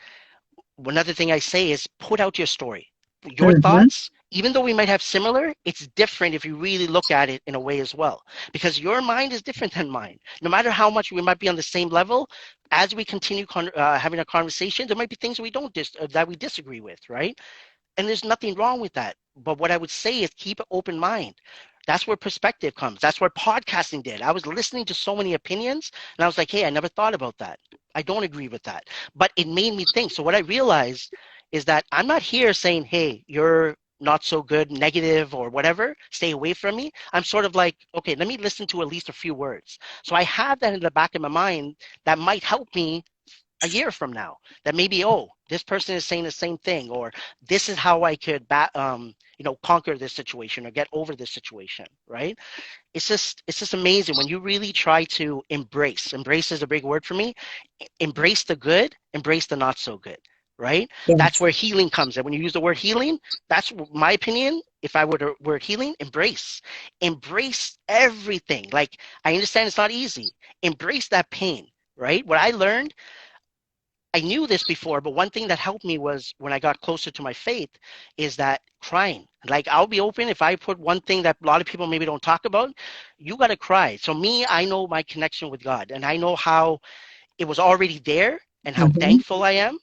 another thing I say is put out your story. Your Mm-hmm. thoughts, even though we might have similar, it's different if you really look at it in a way as well. Because your mind is different than mine. No matter how much we might be on the same level, as we continue having a conversation, there might be things we don't that we disagree with, right? And there's nothing wrong with that. But what I would say is keep an open mind. That's where perspective comes. That's what podcasting did. I was listening to so many opinions and I was like, hey, I never thought about that. I don't agree with that. But it made me think. So what I realized is that I'm not here saying, hey, you're not so good, negative, or whatever. Stay away from me. I'm sort of like, okay, let me listen to at least a few words. So I have that in the back of my mind that might help me a year from now, that maybe, oh, this person is saying the same thing, or this is how I could conquer this situation or get over this situation, right? It's just amazing when you really try to embrace is a big word for me. Embrace the good, embrace the not so good, right? That's Yes. where healing comes in. When you use the word healing, that's my opinion. If I were to word healing, embrace everything. Like, I understand it's not easy. Embrace that pain, right? What I learned, I knew this before, but one thing that helped me was when I got closer to my faith is that crying. Like, I'll be open. If I put one thing that a lot of people maybe don't talk about, you got to cry. So me, I know my connection with God, and I know how it was already there and how Mm-hmm. thankful I am,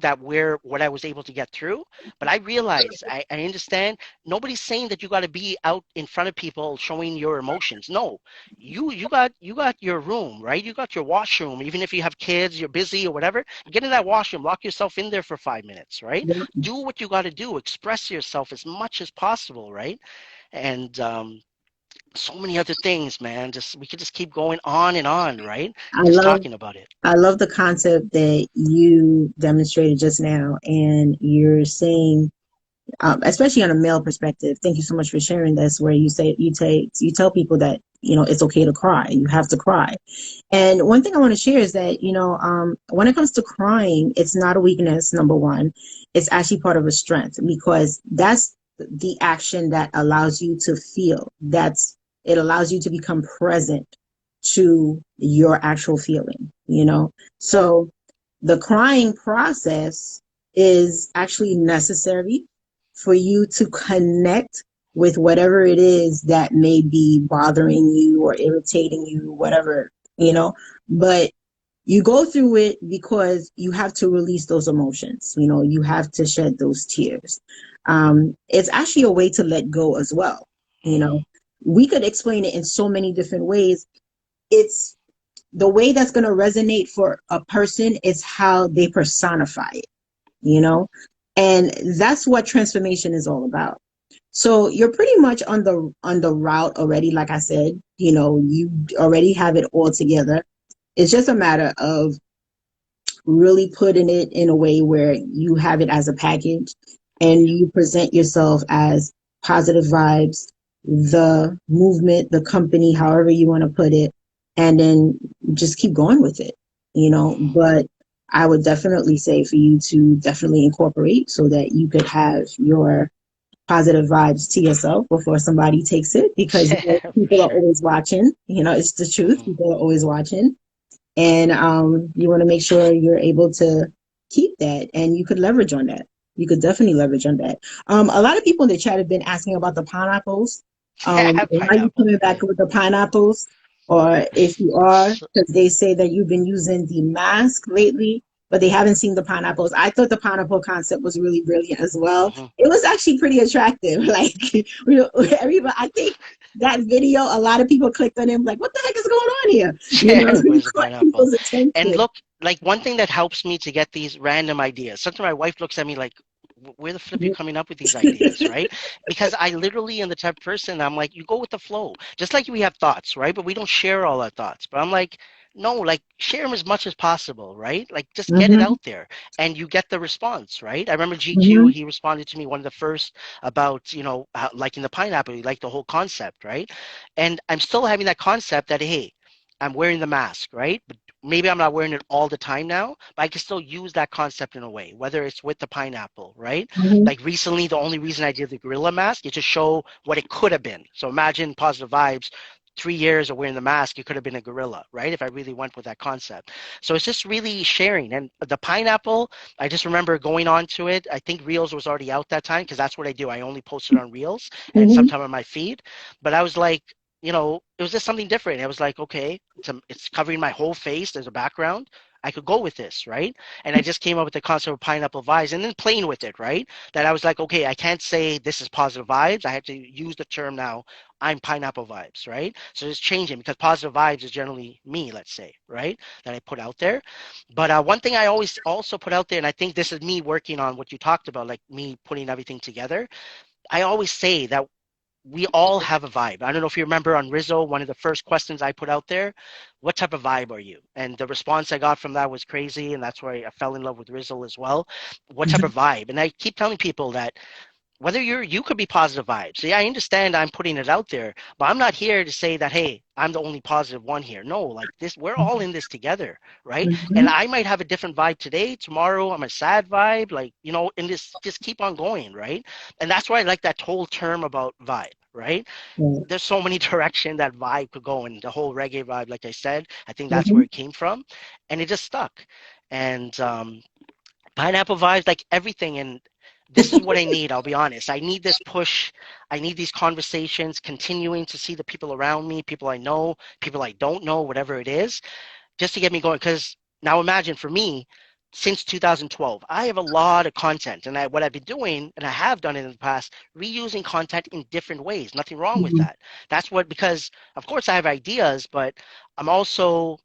that what I was able to get through. But I realize, I understand nobody's saying that you got to be out in front of people showing your emotions. No, you got your room, right? You got your washroom. Even if you have kids, you're busy or whatever, get in that washroom, lock yourself in there for 5 minutes, right? Yeah. Do what you got to do, express yourself as much as possible, right? And so many other things, man. Just we could just keep going on and on, right? I Just love talking about it. I love the concept that you demonstrated just now, and you're saying, especially on a male perspective. Thank you so much for sharing this. Where you tell people that it's okay to cry. You have to cry. And one thing I want to share is that when it comes to crying, it's not a weakness. Number one, it's actually part of a strength because that's the action that allows you to feel. It allows you to become present to your actual feeling. So the crying process is actually necessary for you to connect with whatever it is that may be bothering you or irritating you, whatever. But you go through it because you have to release those emotions. You have to shed those tears. It's actually a way to let go as well. You Hmm. know, we could explain it in so many different ways. It's the way that's going to resonate for a person is how they personify it, you know? And that's what transformation is all about. So you're pretty much on the route already. Like I said, you already have it all together. It's just a matter of really putting it in a way where you have it as a package and Yeah. you present yourself as positive vibes, the movement, the company, however you want to put it, and then just keep going with it. Hmm. But I would definitely say for you to definitely incorporate so that you could have your positive vibes to yourself before somebody takes it because For people are sure. always watching. It's the truth. Hmm. People are always watching. And you want to make sure you're able to keep that and you could leverage on that. You could definitely leverage on that. A lot of people in the chat have been asking about the pineapples. Why are you Pineapple. coming back with the pineapples? Or if you are, So, because they say that you've been using the mask lately, but they haven't seen the pineapples. I thought the pineapple concept was really brilliant as well. mhm. It was actually pretty attractive. Like everybody, I think that video, a lot of people clicked on him like, what the heck is going on here? You know, Yeah, he where's the caught pineapple? people's And attention. look, like one thing that helps me to get these random ideas. Sometimes my wife looks at me like, where the flip are you coming up with these ideas, right? Because I literally am the type of person, I'm like, you go with the flow. Just like we have thoughts, right? But we don't share all our thoughts. But I'm like, no, like share them as much as possible, right? Like just get it Mm-hmm, out there and you get the response, right? I remember GQ, mm-hmm, he responded to me one of the first about, liking the pineapple, he liked the whole concept, right? And I'm still having that concept that, hey, I'm wearing the mask, right? But maybe I'm not wearing it all the time now, but I can still use that concept in a way, whether it's with the pineapple, right? mm-hmm, Like recently, the only reason I did the gorilla mask is to show what it could have been. So imagine positive vibes. 3 years of wearing the mask, it could have been a gorilla, right? If I really went with that concept. So it's just really sharing. And the pineapple, I just remember going on to it. I think Reels was already out that time because that's what I do. I only post it on Reels and mm-hmm, sometime on my feed. But I was like, it was just something different. I was like, okay, it's covering my whole face. There's a background. I could go with this, right? And I just came up with the concept of pineapple vibes and then playing with it, right? That I was like, okay, I can't say this is positive vibes. I have to use the term now, I'm pineapple vibes, right? So it's changing because positive vibes is generally me, let's say, right? That I put out there. But one thing I always also put out there, and I think this is me working on what you talked about, like me putting everything together. I always say that we all have a vibe. I don't know if you remember on Rizzo, one of the first questions I put out there, what type of vibe are you? And the response I got from that was crazy. And that's why I fell in love with Rizzo as well. What type of vibe? And I keep telling people that whether you could be positive vibes. Yeah, I understand I'm putting it out there, but I'm not here to say that, hey, I'm the only positive one here. No, like this, we're all in this together, right? And mm-hmm. I might have a different vibe today. Tomorrow I'm a sad vibe, like, and this just keep on going, right? And that's why I like that whole term about vibe, right? Yeah. There's so many direction that vibe could go, and the whole reggae vibe, like I said, I think that's Mm-hmm, where it came from, and it just stuck. And pineapple vibes, like everything. And this is what I need. I'll be honest. I need this push. I need these conversations, continuing to see the people around me, people I know, people I don't know, whatever it is, just to get me going. Because now imagine for me, since 2012, I have a lot of content, and what I've been doing, and I have done it in the past, reusing content in different ways. Nothing wrong with mm-hmm, that. That's what because of course I have ideas, but I'm also,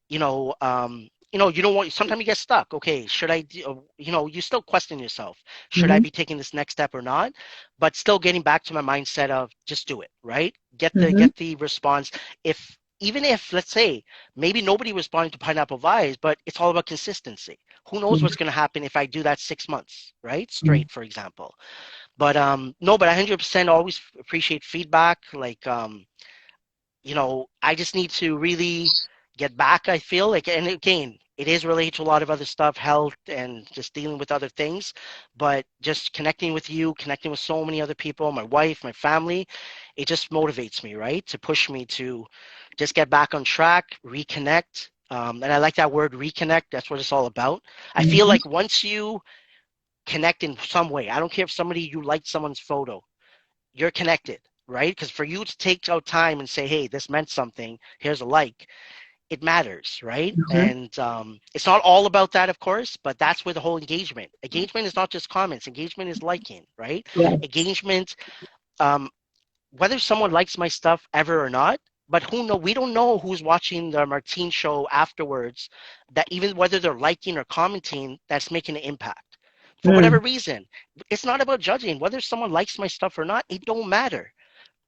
you don't want. Sometimes you get stuck. Okay, should I? You still question yourself. Should I mm-hmm, be taking this next step or not? But still getting back to my mindset of just do it. Right? Get the mm-hmm. get the response. If even if let's say maybe nobody responding to pineapple vibes, but it's all about consistency. Who knows what's going to happen if I do that 6 months, right? Straight, for example. But no, but I 100% always appreciate feedback. Like I just need to really get back, I feel like, and again, it is related to a lot of other stuff, health and just dealing with other things. But just connecting with you, connecting with so many other people, my wife, my family, it just motivates me, right? To push me to just get back on track, reconnect. And I like that word reconnect. That's what it's all about. I feel Mm-hmm. like once you connect in some way, I don't care if you liked someone's photo, you're connected, right? Because for you to take out time and say, hey, this meant something, here's a like, it matters, right? Mm-hmm. And it's not all about that, of course, but that's where the whole engagement is not just comments. Engagement is liking, right? Yeah. Engagement, um, whether someone likes my stuff ever or not, but we don't know who's watching the Martine show afterwards, that even whether they're liking or commenting, that's making an impact for whatever Mm. reason. It's not about judging whether someone likes my stuff or not. It don't matter.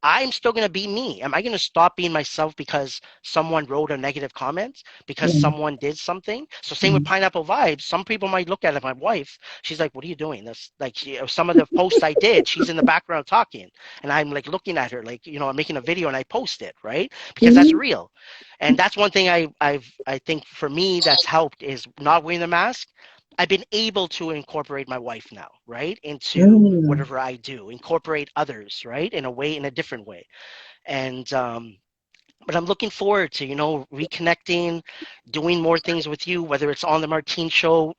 I'm still going to be me. Am I going to stop being myself because someone wrote a negative comment, because Yeah. someone did something? So same with Mm. pineapple vibes. Some people might look at it. My wife, she's like, "What are you doing?" That's like some of the posts I did. She's in the background talking, and I'm like looking at her, like I'm making a video and I post it, right? Because that's Mhm. real, and that's one thing I think for me that's helped is not wearing the mask. I've been able to incorporate my wife now, right, into Mm. whatever I do, incorporate others, right, in a different way. And but I'm looking forward to, reconnecting, doing more things with you, whether it's on the Martine show,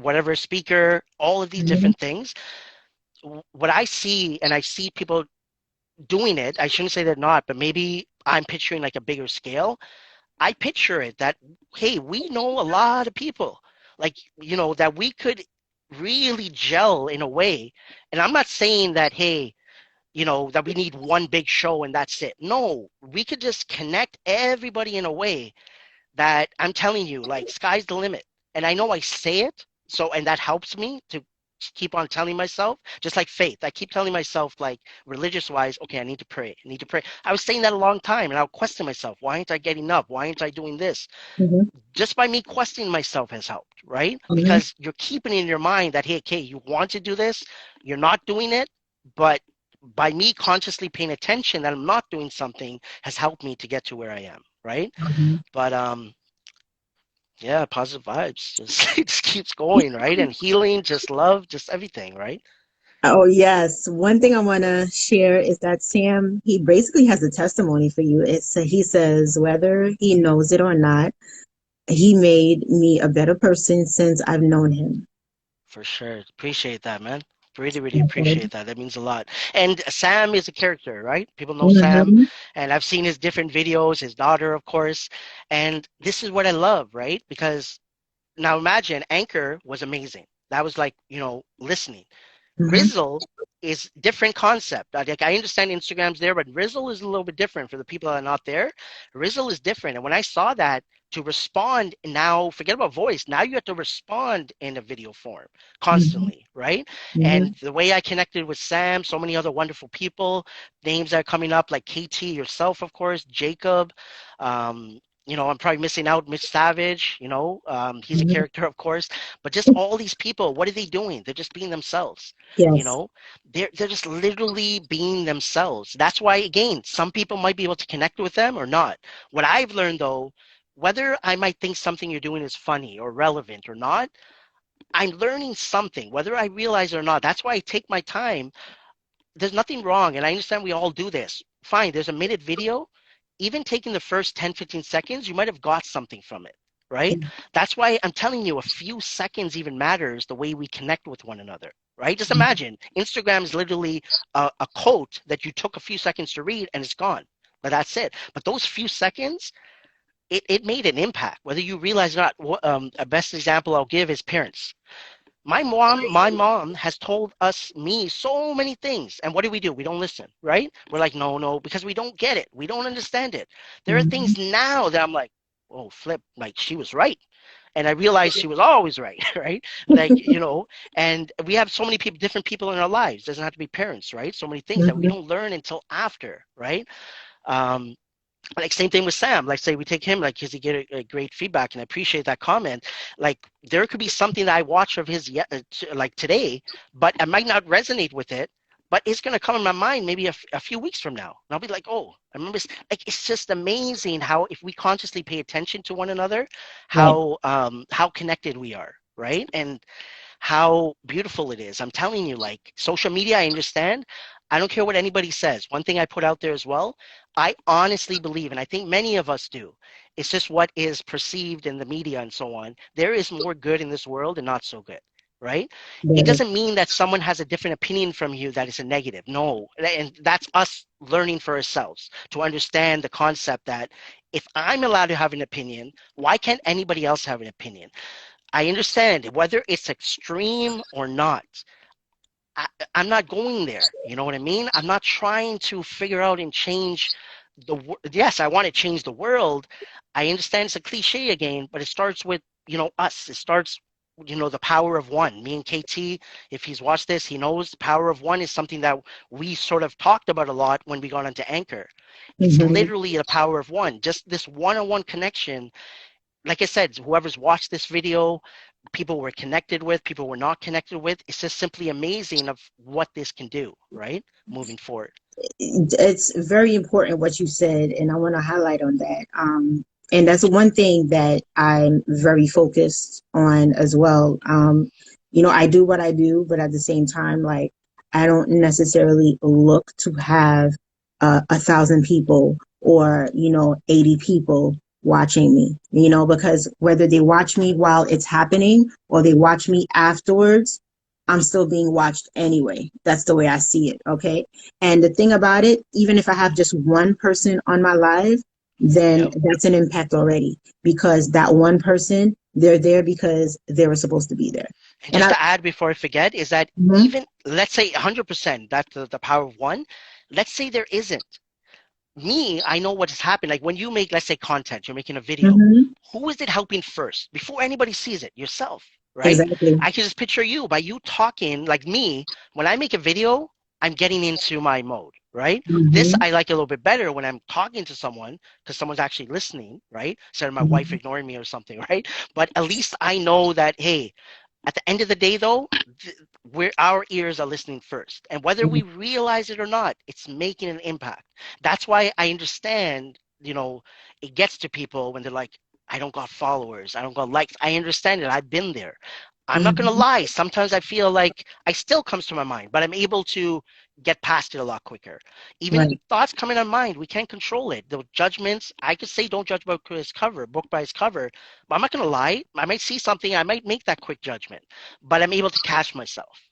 whatever speaker, all of these Mhm. different things. What I see, and I see people doing it, I shouldn't say they're not, but maybe I'm picturing like a bigger scale. I picture it that, hey, we know a lot of people, like, that we could really gel in a way. And I'm not saying that, hey, that we need one big show and that's it. No, we could just connect everybody in a way that I'm telling you, like, sky's the limit. And I know I say it, and that helps me to keep on telling myself, just like faith. I keep telling myself, like, religious wise, okay, I need to pray. I need to pray. I was saying that a long time, and I'll question myself, why aren't I getting up? Why aren't I doing this? Mm-hmm. Just by me questioning myself has helped, right? Mm-hmm. Because you're keeping in your mind that, hey, okay, you want to do this, you're not doing it, but by me consciously paying attention that I'm not doing something has helped me to get to where I am, right? Mm-hmm. But yeah, positive vibes. Just it just keeps going, right? And healing, just love, just everything, right? Oh, yes. One thing I want to share is that Sam, he basically has a testimony for you. He says, whether he knows it or not, he made me a better person since I've known him. For sure. Appreciate that, man. Really, really Okay. appreciate that. That means a lot. And Sam is a character, right? People know Sam, Mm-hmm. and I've seen his different videos, his daughter, of course. And this is what I love, right? Because now imagine Anchor was amazing. That was like, listening. Mm-hmm. Rizzle is different concept. Like, I understand Instagram's there, but Rizzle is a little bit different for the people that are not there. Rizzle is different. And when I saw that, to respond now, forget about voice. Now you have to respond in a video form Mm-hmm. constantly, right? Mm-hmm. And the way I connected with Sam, so many other wonderful people, names that are coming up like KT, yourself, of course, Jacob. I'm probably missing out Mitch Savage, he's a Mm-hmm. character, of course, but just all these people, what are they doing? They're just being themselves. you Yes. know they're just literally being themselves. That's why, again, some people might be able to connect with them or not. What I've learned, though, whether I might think something you're doing is funny or relevant or not, I'm learning something whether I realize it or not. That's why I take my time. There's nothing wrong, and I understand we all do this. Fine, there's a minute video. Even taking the first 10, 15 seconds, you might have got something from it, right? That's why I'm telling you, a few seconds even matters the way we connect with one another, right? Just imagine Instagram is literally a quote that you took a few seconds to read and it's gone. But that's it. But those few seconds, it made an impact, whether you realize or not. A best example I'll give is parents. My mom has told me so many things, and what do? We don't listen, right? We're like, no, no, because we don't get it, we don't understand it. There are Mm-hmm. things now that I'm like, oh, flip, like, she was right, and I realized she was always right, right? Like, and we have so many people, different people in our lives. It doesn't have to be parents, right? So many things that we Mm-hmm. don't learn until after, right? Um, like, same thing with Sam. Like, say we take him, like, because he get a great feedback, and I appreciate that comment. Like, there could be something that I watch of his, like, today, but I might not resonate with it, but it's going to come in my mind maybe a few weeks from now, and I'll be like, oh, I remember. Like, it's just amazing how, if we consciously pay attention to one another, Right. how connected we are, right? And how beautiful it is. I'm telling you, like, social media, I understand. I don't care what anybody says. One thing I put out there as well, I honestly believe, and I think many of us do, it's just what is perceived in the media and so on. There is more good in this world and not so good, right? It Better. doesn't mean that someone has a different opinion from you that is a negative. No. And that's us learning for ourselves to understand the concept that if I'm allowed to have an opinion, why can't anybody else have an opinion? I understand whether it's extreme or not. I, I'm not going there. You know what I mean? I'm not trying to figure out and change yes, I want to change the world. I understand it's a cliche again, but it starts with, us. It starts, the power of one. Me and KT, if he's watched this, he knows the power of one is something that we sort of talked about a lot when we got onto Anchor. It's Mm-hmm. literally the power of one. Just this one-on-one connection. Like I said, whoever's watched this video, people we're connected with, people we're not connected with, it's just simply amazing of what this can do, right? Moving forward. It's very important what you said, and I want to highlight on that. And that's one thing that I'm very focused on as well. I do what I do, but at the same time, like, I don't necessarily look to have 1,000 people or 80 people watching me. Because whether they watch me while it's happening or they watch me afterwards, I'm still being watched anyway. That's the way I see it. Okay. And the thing about it, even if I have just one person on my live, then Yep. that's an impact already, because that one person, they're there because they were supposed to be there. And And just I, to add before I forget, is that mhm, even, let's say 100%, that's the power of one. Let's say there isn't. Me, I know what has happened. Like when you make, let's say, content, you're making a video. mhm, Who is it helping first before anybody sees it? Yourself, right? exactly. I can just picture you by you talking like me. When I make a video, I'm getting into my mode, right? This Mhm, I like a little bit better when I'm talking to someone because someone's actually listening, right? Instead of my wife mhm, ignoring me or something, right? But at least I know that, hey, at the end of the day, though, our ears are listening first, and whether we mhm, realize it or not, it's making an impact. That's why I understand. It gets to people when they're like, "I don't got followers, I don't got likes." I understand it. I've been there. I'm not gonna mhm. lie. Sometimes I feel like I still comes to my mind, but I'm able to get past it a lot quicker. Even Right. thoughts come in our mind, we can't control it. The judgments, I could say, don't judge book by its cover, but I'm not gonna lie. I might see something, I might make that quick judgment, but I'm able to catch myself,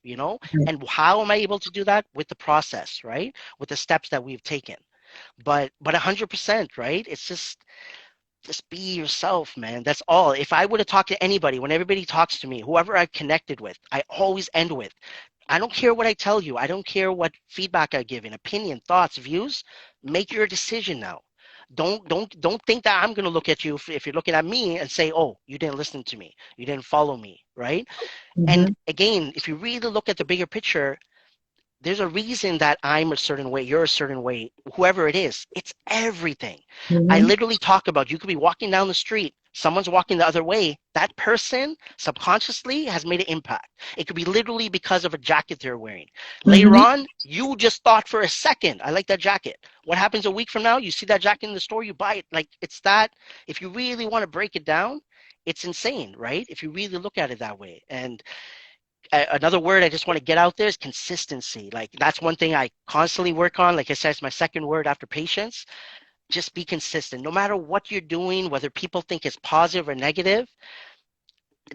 Right. And how am I able to do that? With the process, right? With the steps that we've taken. But 100%, right? It's just be yourself, man. That's all. If I would have talked to anybody, when everybody talks to me, whoever I connected with, I always end with, I don't care what I tell you. I don't care what feedback I give, an opinion, thoughts, views. Make your decision now. Don't think that I'm gonna look at you if you're looking at me and say, "Oh, you didn't listen to me. You didn't follow me," right? And Mhm, again, if you really look at the bigger picture, there's a reason that I'm a certain way, you're a certain way, whoever it is. It's everything. I mhm, literally talk about, you could be walking down the street, someone's walking the other way. That person subconsciously has made an impact. It could be literally because of a jacket they're wearing. Later mhm, on, you just thought for a second, I like that jacket. What happens a week from now? You see that jacket in the store, you buy it. Like it's that, if you really want to break it down, it's insane, right? If you really look at it that way. And another word I just want to get out there is consistency. Like that's one thing I constantly work on. Like I said, it's my second word after patience. Just be consistent. No matter what you're doing, whether people think it's positive or negative,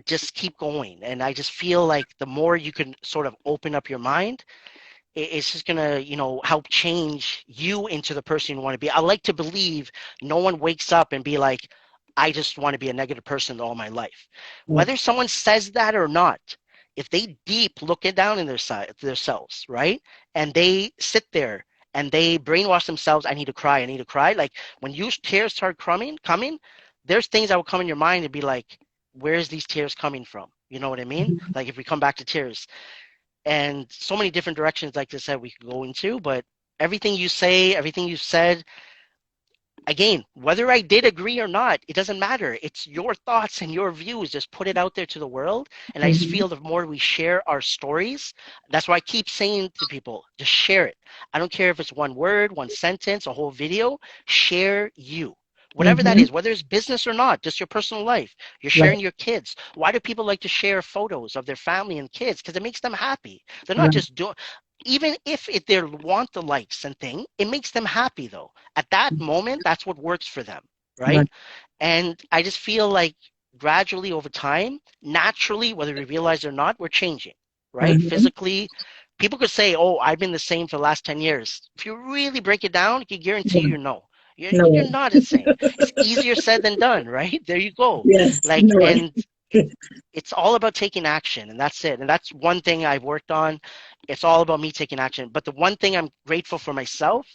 just keep going. And I just feel like the more you can sort of open up your mind, it's just gonna, help change you into the person you want to be. I like to believe no one wakes up and be like, I just want to be a negative person all my life. right. Whether someone says that or not, if they deep look it down in themselves, right, and they sit there and they brainwash themselves, I need to cry, I need to cry. Like when you tears start coming, there's things that will come in your mind and be like, where's these tears coming from? You know what I mean? Mhm, Like if we come back to tears, and so many different directions, like I said, we could go into, but everything you say, everything you said, again, whether I did agree or not, it doesn't matter. It's your thoughts and your views. Just put it out there to the world. And I just mhm, feel the more we share our stories, that's why I keep saying to people, just share it. I don't care if it's one word, one sentence, a whole video, share you. Whatever that mhm. is, whether it's business or not, just your personal life. You're Right. sharing your kids. Why do people like to share photos of their family and kids? Because it makes them happy. They're not Right. just doing, even if they want the likes and thing, it makes them happy though. At that moment, that's what works for them, right? Right. And I just feel like gradually over time, naturally, whether we realize it or not, we're changing, right? Mhm. Physically, people could say, "Oh, I've been the same for the last 10 years." If you really break it down, I can guarantee Yeah. you no. No You're way. not the same. It's easier said than done, right? There you go. Yes. Like, No way. and it's all about taking action, and that's it. And that's one thing I've worked on. It's all about me taking action. But the one thing I'm grateful for myself,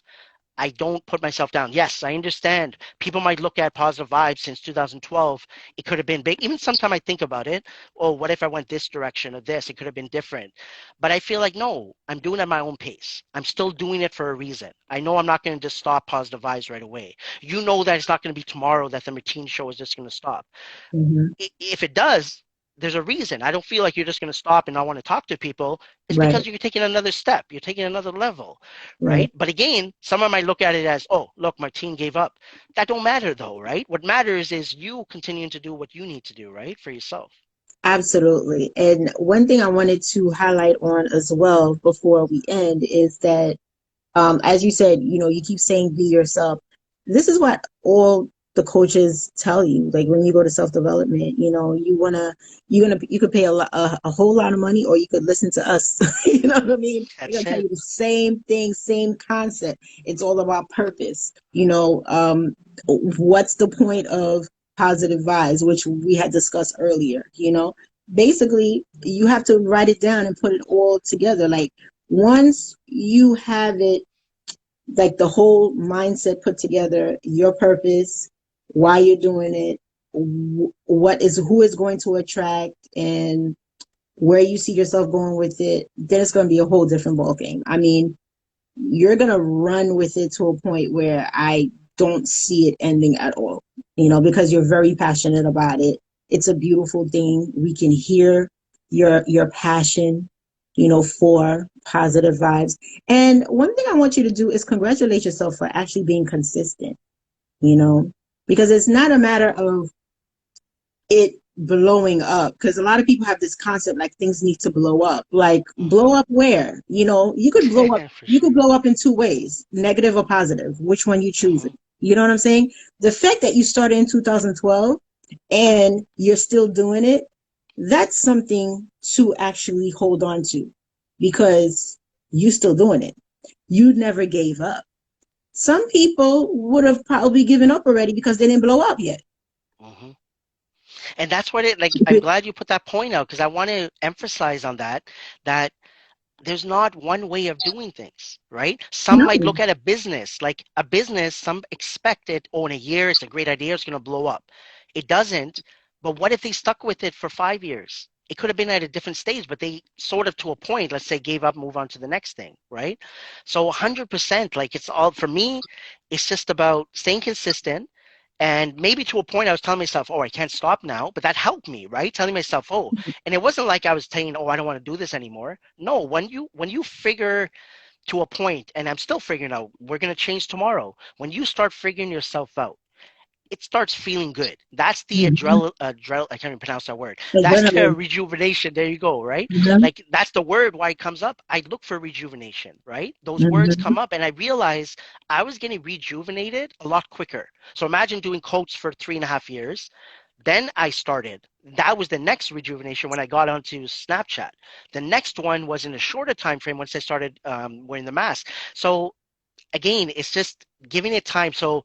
I don't put myself down. Yes, I understand. People might look at positive vibes since 2012. It could have been big. Even sometimes I think about it. Oh, what if I went this direction or this? It could have been different. But I feel like, no, I'm doing it at my own pace. I'm still doing it for a reason. I know I'm not going to just stop positive vibes right away. You know that it's not going to be tomorrow that the Martine show is just going to stop. Mhm. If it does, there's a reason. I don't feel like you're just going to stop and not want to talk to people. It's Right. because you're taking another step. You're taking another level, Right. right? But again, someone might look at it as, oh, look, my team gave up. That don't matter though, right? What matters is you continuing to do what you need to do, right? For yourself. Absolutely. And one thing I wanted to highlight on as well before we end is that, as you said, you keep saying be yourself. This is what all the coaches tell you. Like when you go to self-development, you could pay a whole lot of money, or you could listen to us. You know what I mean? They're That's gonna tell it. you the same thing, same concept. It's all about purpose. What's the point of positive vibes, which we had discussed earlier? basically you have to write it down and put it all together. Like once you have it, like the whole mindset put together, your purpose, why you're doing it, what is who is going to attract, and where you see yourself going with it, then it's going to be a whole different ball game. I mean, you're going to run with it to a point where I don't see it ending at all, because you're very passionate about it. It's a beautiful thing. We can hear your passion, for positive vibes. And one thing I want you to do is congratulate yourself for actually being consistent, you know, because it's not a matter of it blowing up, because a lot of people have this concept like things need to blow up. Like blow up where? You could blow up, For you could sure. blow up in two ways, negative or positive. Which one you choose? Hmm. You know what I'm saying? The fact that you started in 2012 and you're still doing it, that's something to actually hold on to, because you still doing it. You never gave up. Some people would have probably given up already because they didn't blow up yet. Hmm. And that's what it like. I'm glad you put that point out because I want to emphasize on that there's not one way of doing things, right? Some might No. look at a business, like a business, some expect it, oh, in a year, it's a great idea, it's going to blow up. It doesn't. But what if they stuck with it for 5 years? It could have been at a different stage, but they sort of to a point, let's say, gave up, move on to the next thing, right? So 100%, like it's all for me, it's just about staying consistent. And maybe to a point, I was telling myself, oh, I can't stop now. But that helped me, right? Telling myself, oh, and it wasn't like I was saying, oh, I don't want to do this anymore. No, when you figure to a point, and I'm still figuring out, we're gonna change tomorrow. When you start figuring yourself out, it starts feeling good. That's the Mhm. I can't even pronounce that word. That's the Adrenaline. rejuvenation. There you go, right? Mhm. Like that's the word why it comes up. I look for rejuvenation, right? Those words Mhm. come up and I realized I was getting rejuvenated a lot quicker. So imagine doing coach for 3.5 years. Then I started. That was the next rejuvenation when I got onto Snapchat. The next one was in a shorter time frame once I started wearing the mask. So again, it's just giving it time. So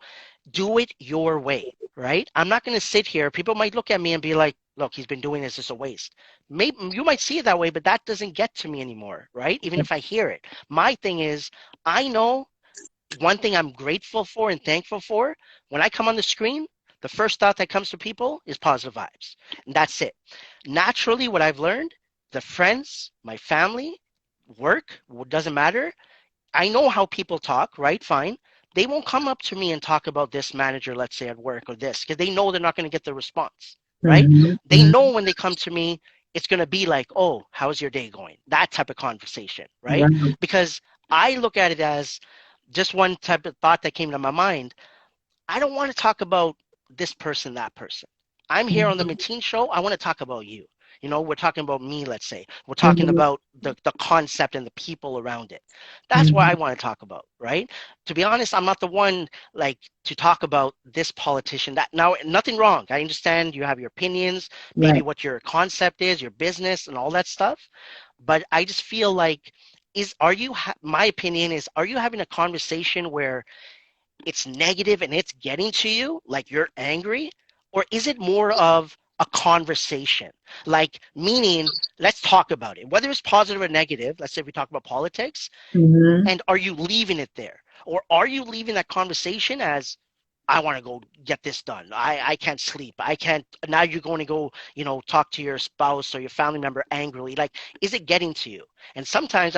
do it your way, right? I'm not going to sit here. People might look at me and be like, look, he's been doing this. It's a waste. Maybe you might see it that way, but that doesn't get to me anymore, right? Even if I hear it. My thing is, I know one thing I'm grateful for and thankful for. When I come on the screen, the first thought that comes to people is positive vibes. And that's it. Naturally, what I've learned, the friends, my family, work, doesn't matter. I know how people talk, right? Fine. They won't come up to me and talk about this manager, let's say at work or this, because they know they're not going to get the response, right? Mhm. They Mhm. know when they come to me, it's going to be like, oh, how's your day going? That type of conversation, right? Right. Because I look at it as just one type of thought that came to my mind. I don't want to talk about this person, that person. I'm here on the Mhm. Martine show. I want to talk about you. We're talking about me, let's say. We're talking Mhm. about the concept and the people around it. That's what I Mhm. want to talk about, right? To be honest, I'm not the one like to talk about this politician. That now nothing wrong. I understand you have your opinions, maybe Right. what your concept is, your business and all that stuff. But I just feel like my opinion is, are you having a conversation where it's negative and it's getting to you, like you're angry? Or is it more of a conversation? Like, meaning, let's talk about it, whether it's positive or negative. Let's say we talk about politics, Mhm. and are you leaving it there? Or are you leaving that conversation as, I want to go get this done. I can't sleep. I can't. Now you're going to go, talk to your spouse or your family member angrily. Like, is it getting to you? And sometimes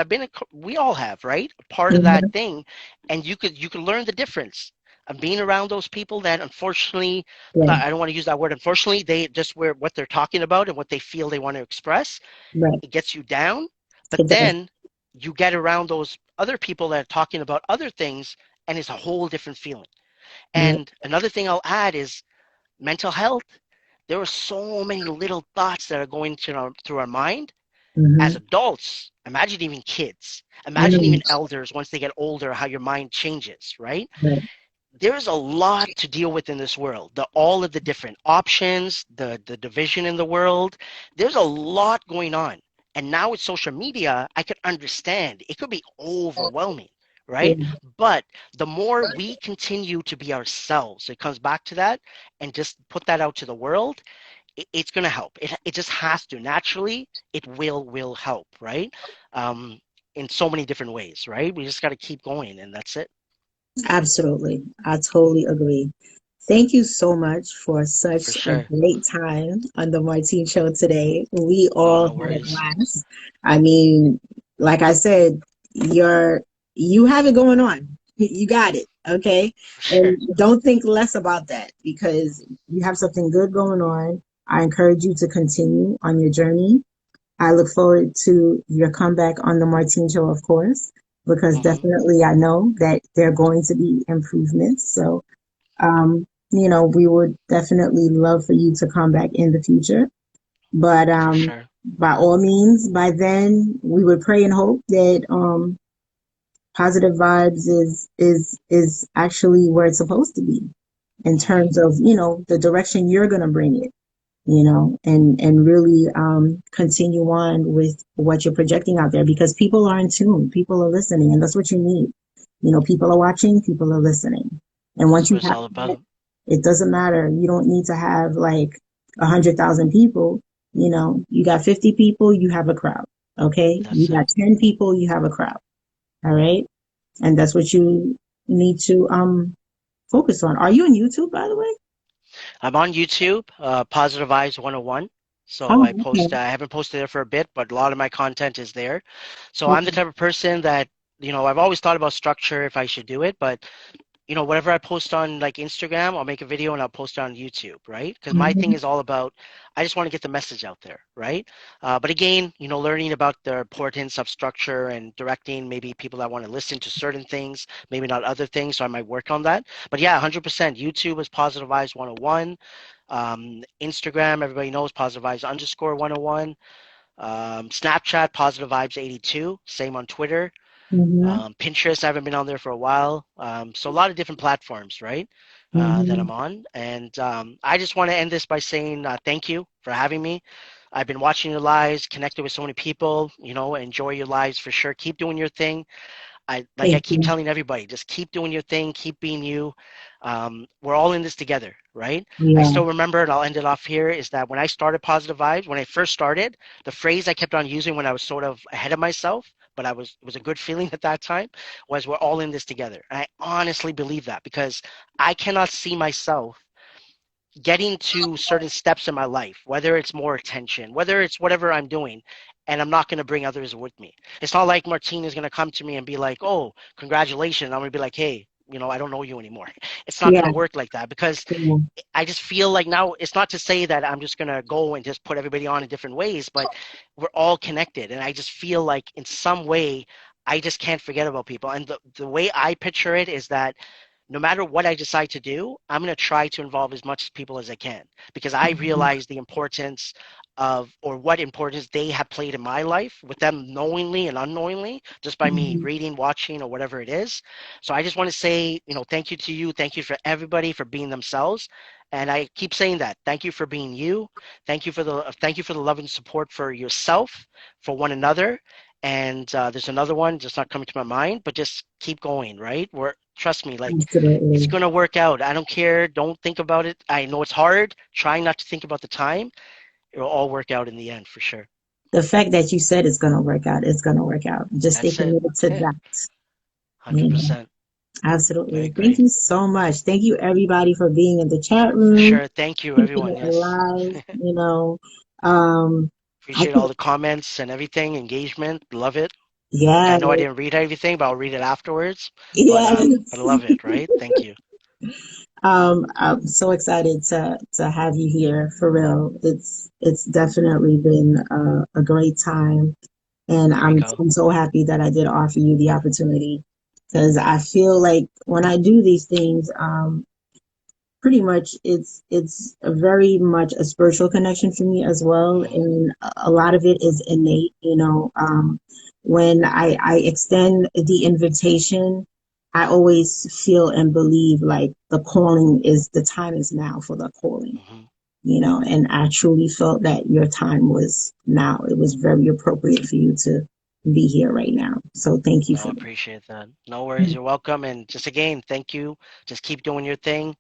we all have, right? Part of that Mhm. thing. And you could learn the difference of being around those people that unfortunately, Right. I don't want to use that word, unfortunately, they just where what they're talking about and what they feel they want to express, Right. it gets you down. But It does. then you get around those other people that are talking about other things and it's a whole different feeling. Yeah. And another thing I'll add is mental health. There are so many little thoughts that are going through our mind as Mhm. adults. Imagine even kids. Imagine even Mhm. elders once they get older, how your mind changes, right? Right. There's a lot to deal with in this world. All of the different options, the division in the world. There's a lot going on. And now with social media, I could understand it could be overwhelming, Yeah. right? But the more we continue to be ourselves, it comes back to that and just put that out to the world, it's going to help. It just has to. Naturally, it will help, right? In so many different ways, right? We just got to keep going, and that's it. Absolutely. I totally agree. Thank you so much for For such a sure. great time on the Martine Show today. We Oh, all no had a worries. blast. I mean, like I said, you have it going on. You got it. Okay. For sure. And don't think less about that because you have something good going on. I encourage you to continue on your journey. I look forward to your comeback on the Martine Show, of course, because Hmm. definitely I know that there are going to be improvements. So, we would definitely love for you to come back in the future. But For sure. by all means, by then we would pray and hope that positive vibes is actually where it's supposed to be in Hmm. terms of the direction you're going to bring it, and really continue on with what you're projecting out there because people are in tune, people are listening, and that's what you need. People are watching, people are listening, and That's once what you it's have all that, about. it doesn't matter. You don't need to have like 100,000 people. You got 50 people, you have a crowd. Okay, you That's it. got 10 people, you have a crowd. All right, and that's what you need to focus on. Are you on YouTube, by the way? I'm on YouTube, Positive Eyes 101. So Oh, I post. okay. I haven't posted there for a bit, but a lot of my content is there. So I'm the Okay. type of person that I've always thought about structure if I should do it, but whatever I post on like Instagram, I'll make a video and I'll post it on YouTube, right? Because my thing Mhm. is all about, I just want to get the message out there, right? But again, learning about the importance of structure and directing maybe people that want to listen to certain things, maybe not other things. So I might work on that. But yeah, 100%. YouTube is Positive Vibes 101. Instagram, everybody knows Positive Vibes underscore 101. Snapchat, Positive Vibes 82. Same on Twitter. Mhm. Pinterest, I haven't been on there for a while. So a lot of different platforms, right, that I'm Mhm. on. And I just want to end this by saying thank you for having me. I've been watching your lives, connected with so many people. Enjoy your lives for sure. Keep doing your thing. I Thank keep you. telling everybody, just keep doing your thing, keep being you. We're all in this together, right? I Yeah. still remember, and I'll end it off here, is that when I started Positive Vibes, when I first started, the phrase I kept on using when I was sort of ahead of myself, but it was a good feeling at that time, was we're all in this together. And I honestly believe that because I cannot see myself getting to certain steps in my life, whether it's more attention, whether it's whatever I'm doing, and I'm not going to bring others with me. It's not like Martine is going to come to me and be like, "Oh, congratulations." I'm going to be like, "Hey, I don't know you anymore." It's not going Yeah. to work like that because Yeah. I just feel like now it's not to say that I'm just going to go and just put everybody on in different ways, but we're all connected. And I just feel like in some way, I just can't forget about people. And the way I picture it is that no matter what I decide to do, I'm going to try to involve as much people as I can because I Mhm. realize the importance of, or what importance they have played in my life with them knowingly and unknowingly, just by me Mhm. reading, watching, or whatever it is. So I just want to say, thank you to you. Thank you for everybody for being themselves. And I keep saying that. Thank you for being you. Thank you for the love and support for yourself, for one another. And there's another one just not coming to my mind, but just keep going, right? Trust me, like it's Absolutely. gonna work out. I don't care. Don't think about it. I know it's hard. Try not to think about the time. It'll all work out in the end for sure. The fact that you said it's going to work out, it's going to work out. Just stay That's it. committed to Yeah, that. hundred You know, percent. I absolutely. Thank agree you so much. Thank you, everybody, for being in the chat for room, sure. Thank you, keeping everyone. it Yes, alive. Um, I appreciate can, all the comments and everything. Engagement. Love it. I yeah, know I didn't read everything, but I'll read it afterwards. But I yes. love it. Right. Thank you. I'm so excited to have you here for real. It's definitely been a great time, and There we I'm go. I'm so happy that I did offer you the opportunity because I feel like when I do these things, pretty much it's a very much a spiritual connection for me as well, Hmm. and a lot of it is innate. When I extend the invitation, I always feel and believe like the time is now for the calling. Hmm. And I truly felt that your time was now. It was very appropriate for you to be here right now. So thank you No, for that. appreciate that. No worries. You're welcome. And just again, thank you. Just keep doing your thing.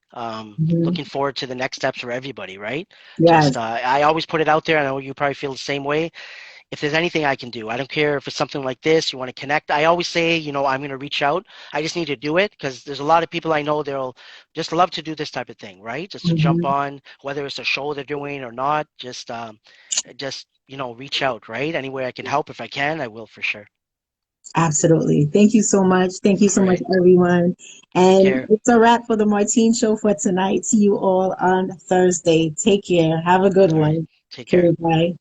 Mhm. Looking forward to the next steps for everybody, right? Yes, Just, I always put it out there. I know you probably feel the same way. If there's anything I can do, I don't care if it's something like this, you want to connect. I always say, I'm going to reach out. I just need to do it because there's a lot of people I know they'll just love to do this type of thing, right? Just to jump hmm on, whether it's a show they're doing or not, just, reach out, right? Any way I can help, if I can, I will for sure. absolutely. Thank you so much. Thank you All so much, right. everyone. Take And care. it's a wrap for the Martine Show for tonight. See you all on Thursday. Take care. Have a good All right. one. Take care. Okay, bye.